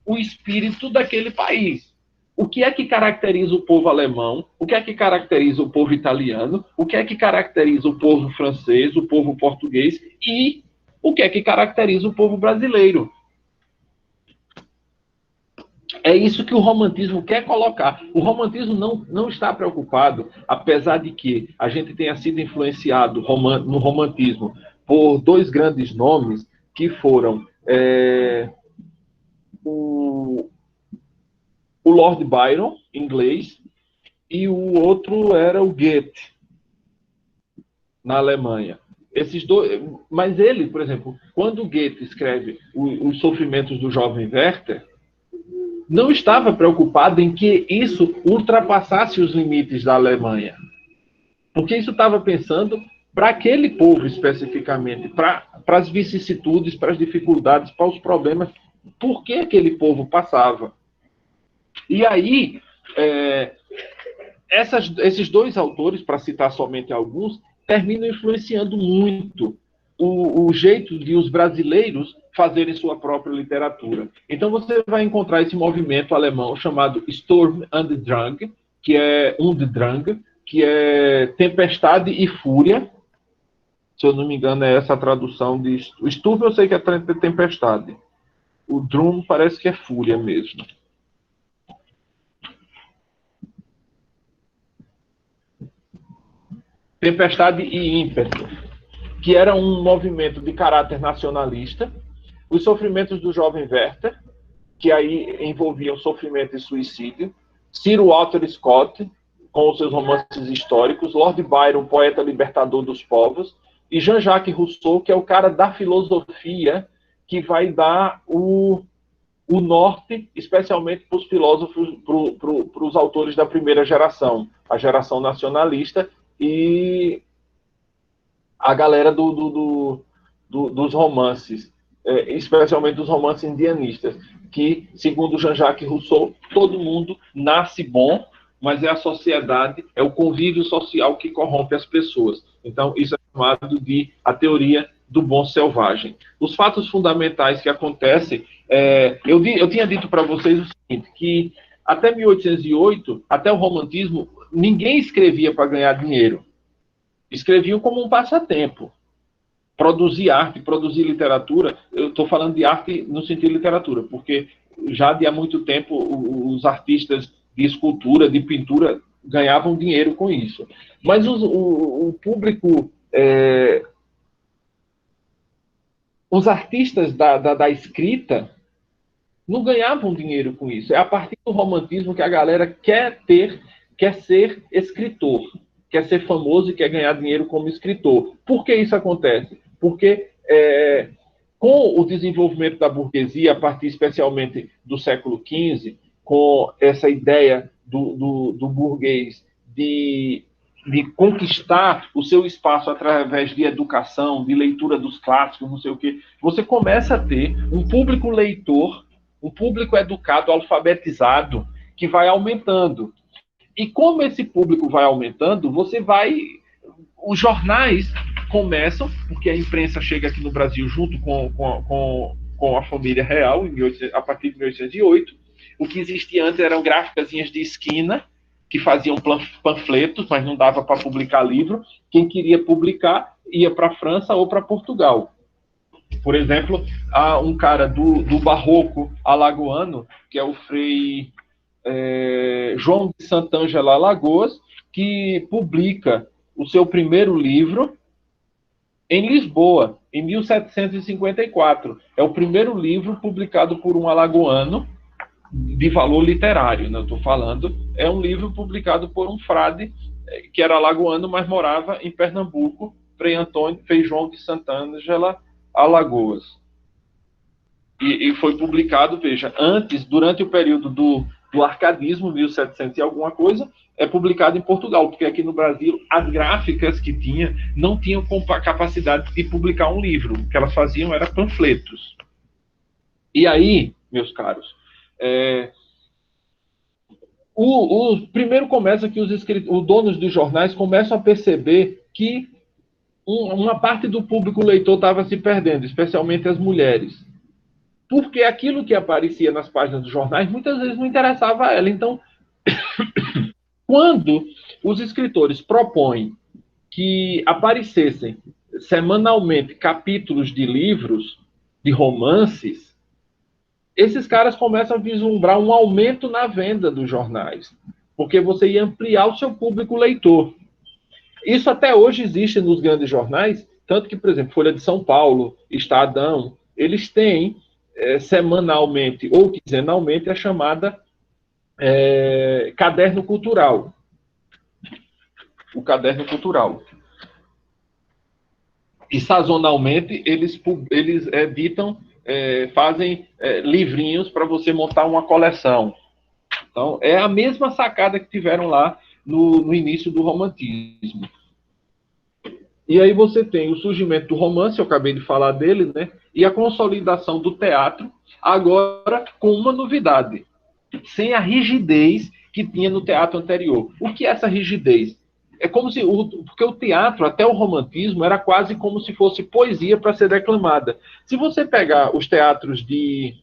A: o espírito daquele país. O que é que caracteriza o povo alemão? O que é que caracteriza o povo italiano? O que é que caracteriza o povo francês, o povo português e o que é que caracteriza o povo brasileiro? É isso que o romantismo quer colocar. O romantismo não está preocupado, apesar de que a gente tenha sido influenciado no romantismo por 2 grandes nomes, que foram o Lord Byron, inglês, e o outro era o Goethe, na Alemanha. Esses 2, mas ele, por exemplo, quando Goethe escreve os sofrimentos do jovem Werther, não estava preocupado em que isso ultrapassasse os limites da Alemanha. Porque isso estava pensando para aquele povo especificamente, para as vicissitudes, para as dificuldades, para os problemas, por que aquele povo passava. E aí, esses 2 autores, para citar somente alguns, terminam influenciando muito o jeito de os brasileiros fazerem sua própria literatura. Então você vai encontrar esse movimento alemão chamado Sturm und Drang, que é que é tempestade e fúria. Se eu não me engano, é essa a tradução de... O Sturm eu sei que é tempestade. O Drum parece que é fúria mesmo. Tempestade e ímpeto, que era um movimento de caráter nacionalista. Os sofrimentos do jovem Werther, que aí envolviam sofrimento e suicídio. Ciro Walter Scott, com os seus romances históricos. Lord Byron, poeta libertador dos povos. E Jean-Jacques Rousseau, que é o cara da filosofia que vai dar o norte, especialmente para os filósofos, para os autores da primeira geração, a geração nacionalista, e a galera dos romances, especialmente dos romances indianistas, que, segundo Jean-Jacques Rousseau, todo mundo nasce bom, mas é a sociedade, é o convívio social que corrompe as pessoas. Então, isso é chamado de a teoria do bom selvagem. Os fatos fundamentais que acontecem, eu tinha dito para vocês o seguinte, que até 1808, até o romantismo, ninguém escrevia para ganhar dinheiro. Escreviam como um passatempo. Produzir arte, produzir literatura, eu estou falando de arte no sentido de literatura, porque já de há muito tempo os artistas de escultura, de pintura, ganhavam dinheiro com isso. Mas o público, os artistas da escrita não ganhavam dinheiro com isso. É a partir do romantismo que a galera quer ser escritor, quer ser famoso e quer ganhar dinheiro como escritor. Por que isso acontece? Porque com o desenvolvimento da burguesia, a partir especialmente do século XV, com essa ideia do burguês de conquistar o seu espaço através de educação, de leitura dos clássicos, não sei o quê, você começa a ter um público leitor, um público educado, alfabetizado, que vai aumentando. E como esse público vai aumentando, os jornais começam, porque a imprensa chega aqui no Brasil junto com a família real, a partir de 1808. O que existia antes eram gráficazinhas de esquina, que faziam panfletos, mas não dava para publicar livro. Quem queria publicar ia para a França ou para Portugal. Por exemplo, há um cara do barroco alagoano, que é o Frei João de Sant'Angelo Alagoas, que publica o seu primeiro livro em Lisboa, em 1754. É o primeiro livro publicado por um alagoano de valor literário, né? Eu estou falando. É um livro publicado por um frade que era alagoano, mas morava em Pernambuco, Frei João de Sant'Angelo Alagoas. E foi publicado, veja, durante o período do arcadismo, 1700 e alguma coisa, é publicado em Portugal, porque aqui no Brasil as gráficas que tinha não tinham capacidade de publicar um livro. O que elas faziam era panfletos. E aí, meus caros, primeiro começa que os donos dos jornais começam a perceber que uma parte do público leitor estava se perdendo, especialmente as mulheres. Porque aquilo que aparecia nas páginas dos jornais muitas vezes não interessava a ela. Então, quando os escritores propõem que aparecessem semanalmente capítulos de livros, de romances, esses caras começam a vislumbrar um aumento na venda dos jornais, porque você ia ampliar o seu público leitor. Isso até hoje existe nos grandes jornais, tanto que, por exemplo, Folha de São Paulo, Estadão, eles têm semanalmente ou quinzenalmente a chamada caderno cultural. O caderno cultural. E sazonalmente eles editam, fazem livrinhos para você montar uma coleção. Então, é a mesma sacada que tiveram lá no início do romantismo. E aí você tem o surgimento do romance, eu acabei de falar dele, né? E a consolidação do teatro, agora com uma novidade, sem a rigidez que tinha no teatro anterior. O que é essa rigidez? É como se... Porque o teatro, até o romantismo, era quase como se fosse poesia para ser declamada. Se você pegar os teatros de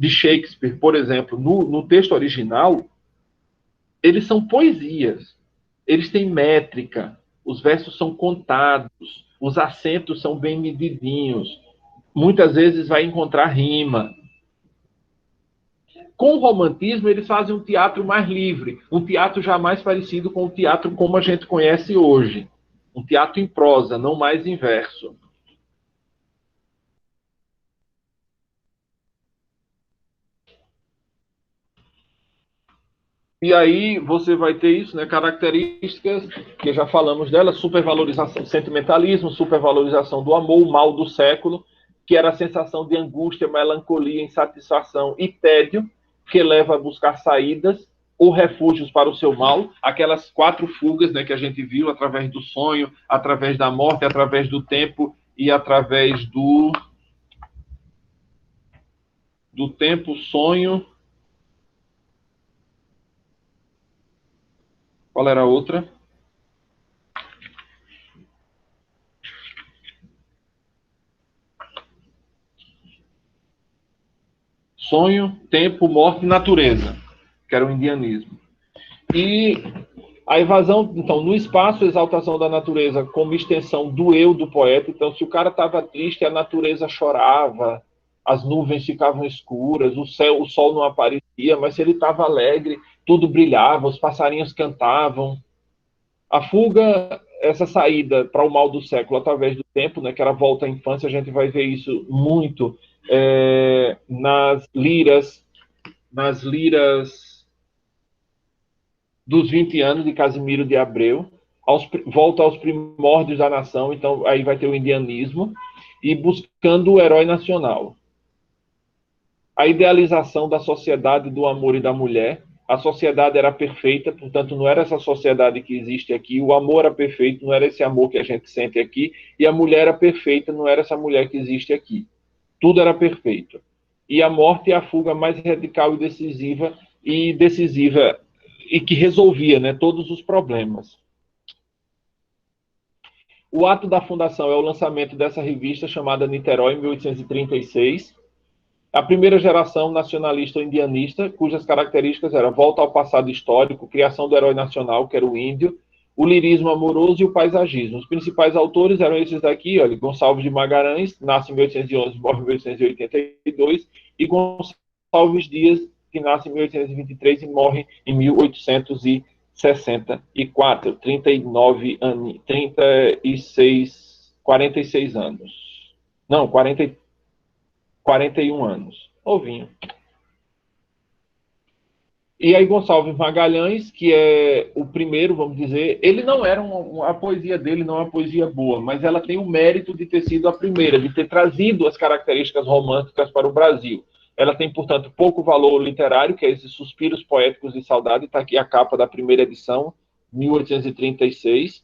A: Shakespeare, por exemplo, no texto original, eles são poesias. Eles têm métrica, os versos são contados, os acentos são bem medidinhos. Muitas vezes vai encontrar rima. Com o romantismo, eles fazem um teatro mais livre, um teatro já mais parecido com o teatro como a gente conhece hoje. Um teatro em prosa, não mais em verso. E aí você vai ter isso, né, características que já falamos delas: supervalorização, sentimentalismo, supervalorização do amor, o mal do século, que era a sensação de angústia, melancolia, insatisfação e tédio, que leva a buscar saídas ou refúgios para o seu mal, aquelas 4 fugas, né, que a gente viu, através do sonho, através da morte, através do tempo e através do tempo, sonho. Qual era a outra? sonho, tempo, morte e natureza, que era o indianismo. E a evasão, então, no espaço, exaltação da natureza como extensão do eu do poeta. Então, se o cara estava triste, a natureza chorava, as nuvens ficavam escuras, o sol não aparecia, mas se ele estava alegre, tudo brilhava, os passarinhos cantavam. A fuga, essa saída para o mal do século através do tempo, né, que era a volta à infância, a gente vai ver isso muito nas liras dos 20 anos de Casimiro de Abreu, volta aos primórdios da nação, então aí vai ter o indianismo, e buscando o herói nacional. A idealização da sociedade do amor e da mulher. A sociedade era perfeita, portanto não era essa sociedade que existe aqui, o amor era perfeito, não era esse amor que a gente sente aqui, e a mulher era perfeita, não era essa mulher que existe aqui. Tudo era perfeito. E a morte é a fuga mais radical e decisiva e que resolvia, né, todos os problemas. O ato da fundação é o lançamento dessa revista chamada Niterói, em 1836. A primeira geração nacionalista ou indianista, cujas características eram volta ao passado histórico, criação do herói nacional, que era o índio, o lirismo amoroso e o paisagismo. Os principais autores eram esses daqui, olha, Gonçalves de Magalhães, nasce em 1811, morre em 1882, e Gonçalves Dias, que nasce em 1823 e morre em 1864, 46 anos. Não, 41 anos. Novinho. E aí Gonçalves Magalhães, que é o primeiro, vamos dizer, ele não era a poesia dele não é uma poesia boa, mas ela tem o mérito de ter sido a primeira, de ter trazido as características românticas para o Brasil. Ela tem, portanto, pouco valor literário, que é esses suspiros poéticos de saudade, está aqui a capa da primeira edição, 1836.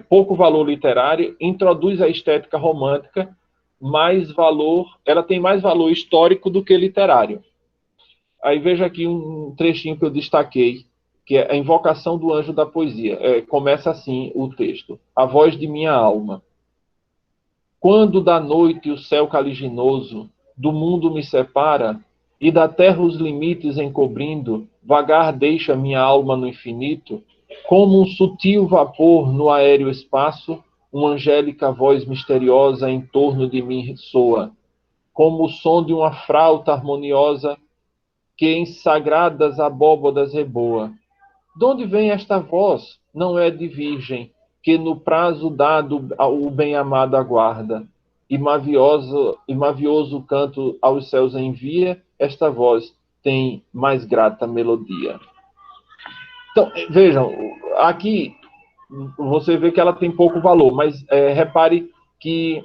A: Pouco valor literário, introduz a estética romântica, ela tem mais valor histórico do que literário. Aí veja aqui um trechinho que eu destaquei, que é a invocação do anjo da poesia. Começa assim o texto. A voz de minha alma. Quando da noite o céu caliginoso do mundo me separa, e da terra os limites encobrindo, vagar deixa minha alma no infinito, como um sutil vapor no aéreo espaço, uma angélica voz misteriosa em torno de mim soa, como o som de uma flauta harmoniosa que em sagradas abóbodas reboa. De onde vem esta voz? Não é de virgem, que no prazo dado o bem-amado aguarda, e mavioso canto aos céus envia, esta voz tem mais grata melodia. Então, vejam, aqui você vê que ela tem pouco valor, mas repare que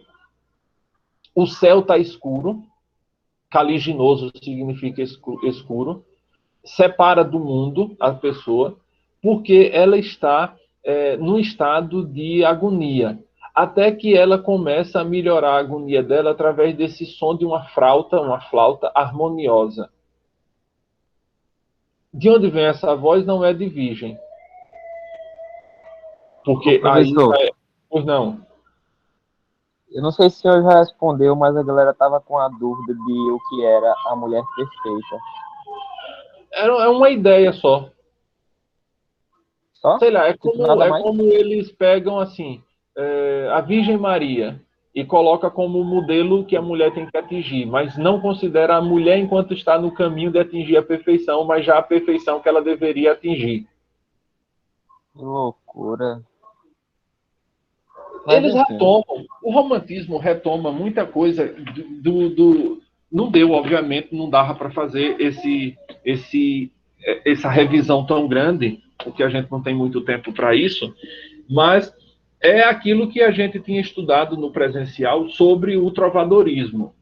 A: o céu está escuro, caliginoso significa escuro, separa do mundo a pessoa, porque ela está num estado de agonia, até que ela começa a melhorar a agonia dela através desse som de uma flauta harmoniosa. De onde vem essa voz não é de virgem. Porque aí... Pois não.
B: Eu não sei se o senhor já respondeu, mas a galera tava com a dúvida de o que era a mulher perfeita.
A: É uma ideia só.
B: Só?
A: Sei lá,
B: Nada mais?
A: como eles pegam assim, a Virgem Maria e coloca como modelo que a mulher tem que atingir, mas não considera a mulher enquanto está no caminho de atingir a perfeição, mas já a perfeição que ela deveria atingir.
B: Que loucura.
A: Eles retomam, o romantismo retoma muita coisa não deu, obviamente, não dava para fazer essa revisão tão grande, porque a gente não tem muito tempo para isso, mas é aquilo que a gente tinha estudado no presencial sobre o trovadorismo.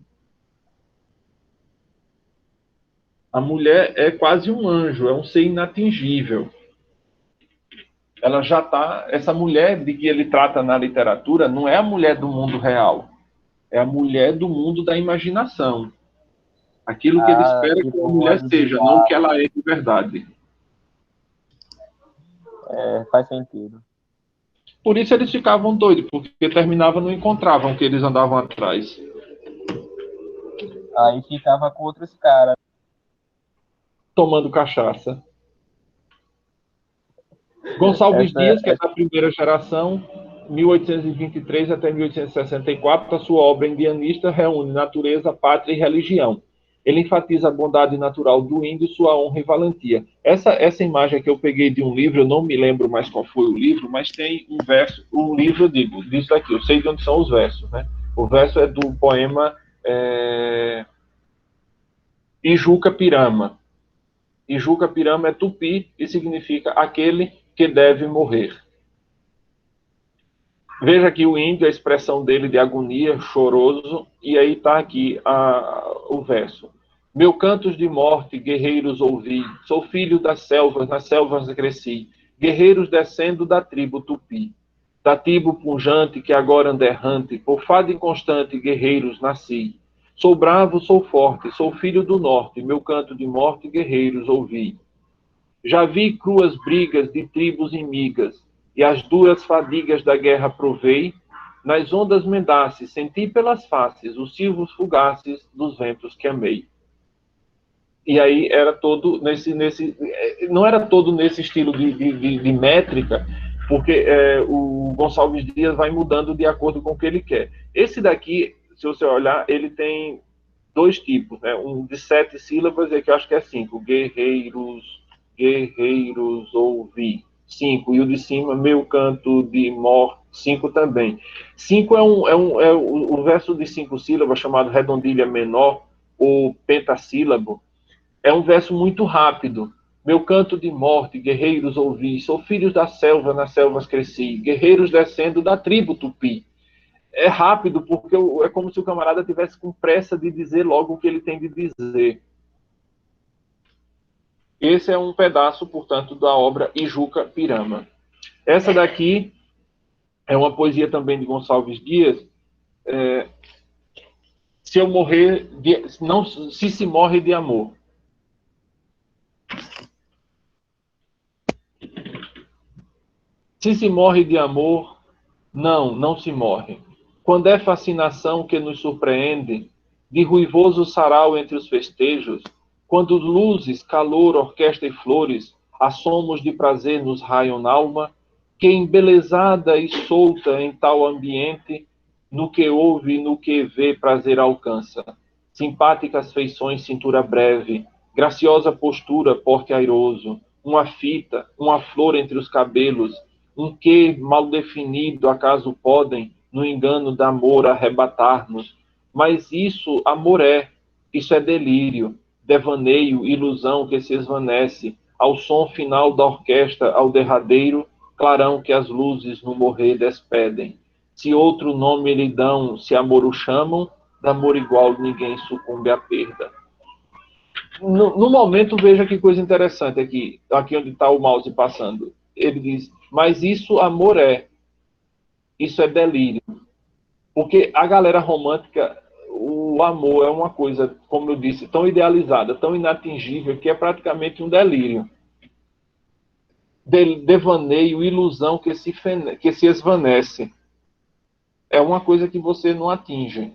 A: A mulher é quase um anjo, é um ser inatingível. Ela já está... Essa mulher de que ele trata na literatura não é a mulher do mundo real. É a mulher do mundo da imaginação. Aquilo que ele espera que a mulher seja, não que ela é de verdade.
B: Faz sentido.
A: Por isso eles ficavam doidos, porque terminavam não encontravam o que eles andavam atrás.
B: Aí ficava com outros caras.
A: Tomando cachaça. Gonçalves Dias, que é da primeira geração, 1823 até 1864, a sua obra indianista reúne natureza, pátria e religião. Ele enfatiza a bondade natural do índio, sua honra e valentia. Essa imagem que eu peguei de um livro, eu não me lembro mais qual foi o livro, mas tem um verso, um livro, eu digo, disso daqui, eu sei de onde são os versos, né? O verso é do poema Ijuca Pirama. Ijuca Pirama é tupi e significa aquele que deve morrer. Veja aqui o índio, a expressão dele de agonia, choroso, e aí está aqui o verso. Meu cantos de morte, guerreiros ouvi, sou filho das selvas, nas selvas cresci, guerreiros descendo da tribo tupi, da tribo punjante que agora anda errante, por fado inconstante, guerreiros nasci. Sou bravo, sou forte, sou filho do norte, meu canto de morte, guerreiros ouvi. Já vi cruas brigas de tribos inimigas, e as duras fadigas da guerra provei, nas ondas mendaces senti pelas faces os silvos fugaces dos ventos que amei. E aí era todo não era todo nesse estilo de métrica, porque o Gonçalves Dias vai mudando de acordo com o que ele quer. Esse daqui, se você olhar, ele tem dois tipos, né? Um de 7 sílabas e que eu acho que é 5. Guerreiros ouvi. 5. E o de cima, meu canto de morte, 5 também. 5 é o verso de 5 sílabas, chamado redondilha menor, ou pentassílabo. É um verso muito rápido. Meu canto de morte, guerreiros ouvi. Sou filhos da selva, nas selvas cresci. Guerreiros descendo da tribo tupi. É rápido, porque é como se o camarada tivesse com pressa de dizer logo o que ele tem de dizer. Esse é um pedaço, portanto, da obra Ijuca Pirama. Essa daqui é uma poesia também de Gonçalves Dias. Se eu morrer, se morre de amor. Se morre de amor, não se morre. Quando é fascinação que nos surpreende, de ruivoso sarau entre os festejos, quando luzes, calor, orquestra e flores, assomos de prazer nos raiam n'alma, que embelezada e solta em tal ambiente, no que ouve e no que vê prazer alcança. Simpáticas feições, cintura breve, graciosa postura, porte airoso, uma fita, uma flor entre os cabelos, um que mal definido acaso podem, no engano da amor, arrebatar-nos. Mas isso, amor isso é delírio, devaneio, ilusão que se esvanece, ao som final da orquestra, ao derradeiro clarão que as luzes no morrer despedem. Se outro nome lhe dão, se amor o chamam, de amor igual ninguém sucumbe à perda. No momento, veja que coisa interessante aqui onde está o mouse passando. Ele diz, mas isso amor isso é delírio. Porque a galera romântica, o amor é uma coisa, como eu disse, tão idealizada, tão inatingível, que é praticamente um delírio. Devaneio, ilusão que se esvanece. É uma coisa que você não atinge.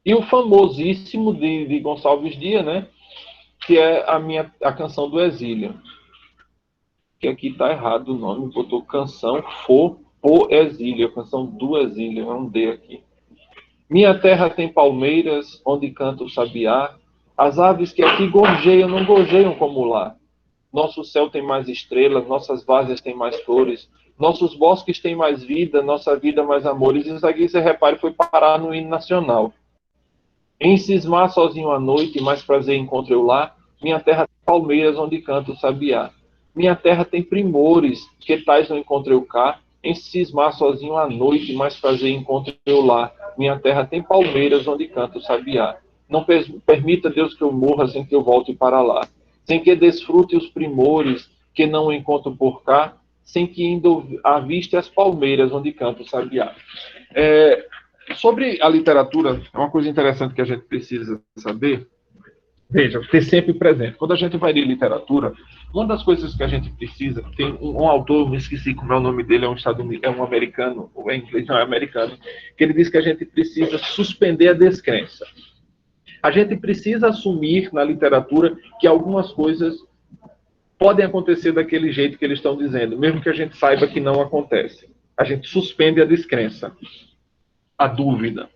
A: E o famosíssimo de Gonçalves Dias, né? Que é a canção do exílio. Que aqui está errado o nome, botou canção exílio, a canção do exílio, vamos ver aqui. Minha terra tem palmeiras, onde canta o sabiá, as aves que aqui gorjeiam, não gorjeiam como lá. Nosso céu tem mais estrelas, nossas várzeas têm mais flores, nossos bosques têm mais vida, nossa vida mais amores. Isso aqui, você repare, foi parar no hino nacional. Em cismar sozinho à noite, mais prazer encontro eu lá, minha terra tem palmeiras, onde canta o sabiá. Minha terra tem primores, que tais não encontrei cá. Em cismar sozinho à noite, mais prazer encontro eu lá. Minha terra tem palmeiras, onde canta o sabiá. Não permita, Deus, que eu morra sem que eu volte para lá. Sem que desfrute os primores, que não encontro por cá. Sem que ainda aviste as palmeiras, onde canta o sabiá. Sobre a literatura, é uma coisa interessante que a gente precisa saber. Veja, ter sempre presente. Quando a gente vai ler literatura, uma das coisas que a gente precisa, tem um autor, me esqueci como é o nome dele, é um americano, ou é inglês, não é americano, que ele diz que a gente precisa suspender a descrença. A gente precisa assumir na literatura que algumas coisas podem acontecer daquele jeito que eles estão dizendo, mesmo que a gente saiba que não acontece. A gente suspende a descrença, a dúvida.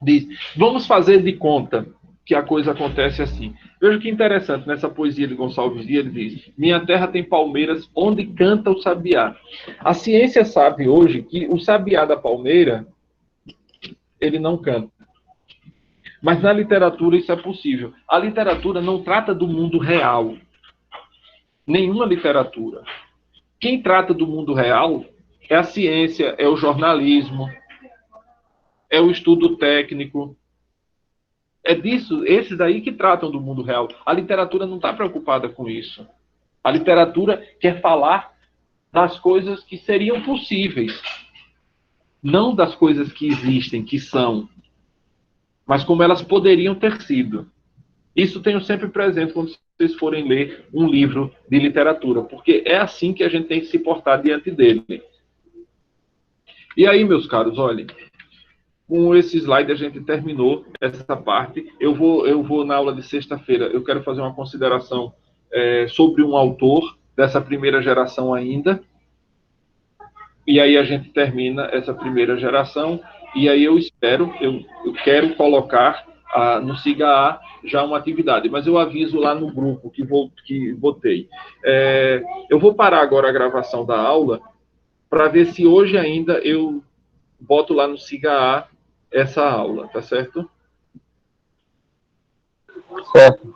A: Diz, vamos fazer de conta que a coisa acontece assim. Veja que interessante, nessa poesia de Gonçalves Dias, ele diz, minha terra tem palmeiras onde canta o sabiá. A ciência sabe hoje que o sabiá da palmeira, ele não canta. Mas na literatura isso é possível. A literatura não trata do mundo real. Nenhuma literatura. Quem trata do mundo real é a ciência, é o jornalismo, é o estudo técnico. É disso, esses daí que tratam do mundo real. A literatura não está preocupada com isso. A literatura quer falar das coisas que seriam possíveis. Não das coisas que existem, que são. Mas como elas poderiam ter sido. Isso tenho sempre presente quando vocês forem ler um livro de literatura, porque é assim que a gente tem que se portar diante dele. E aí, meus caros, olhem, com esse slide a gente terminou essa parte. Eu vou na aula de sexta-feira, eu quero fazer uma consideração sobre um autor dessa primeira geração ainda, e aí a gente termina essa primeira geração, e aí eu quero colocar no SIGA-A já uma atividade, mas eu aviso lá no grupo que votei. Eu vou parar agora a gravação da aula para ver se hoje ainda eu boto lá no SIGA-A essa aula, tá certo?
B: Certo.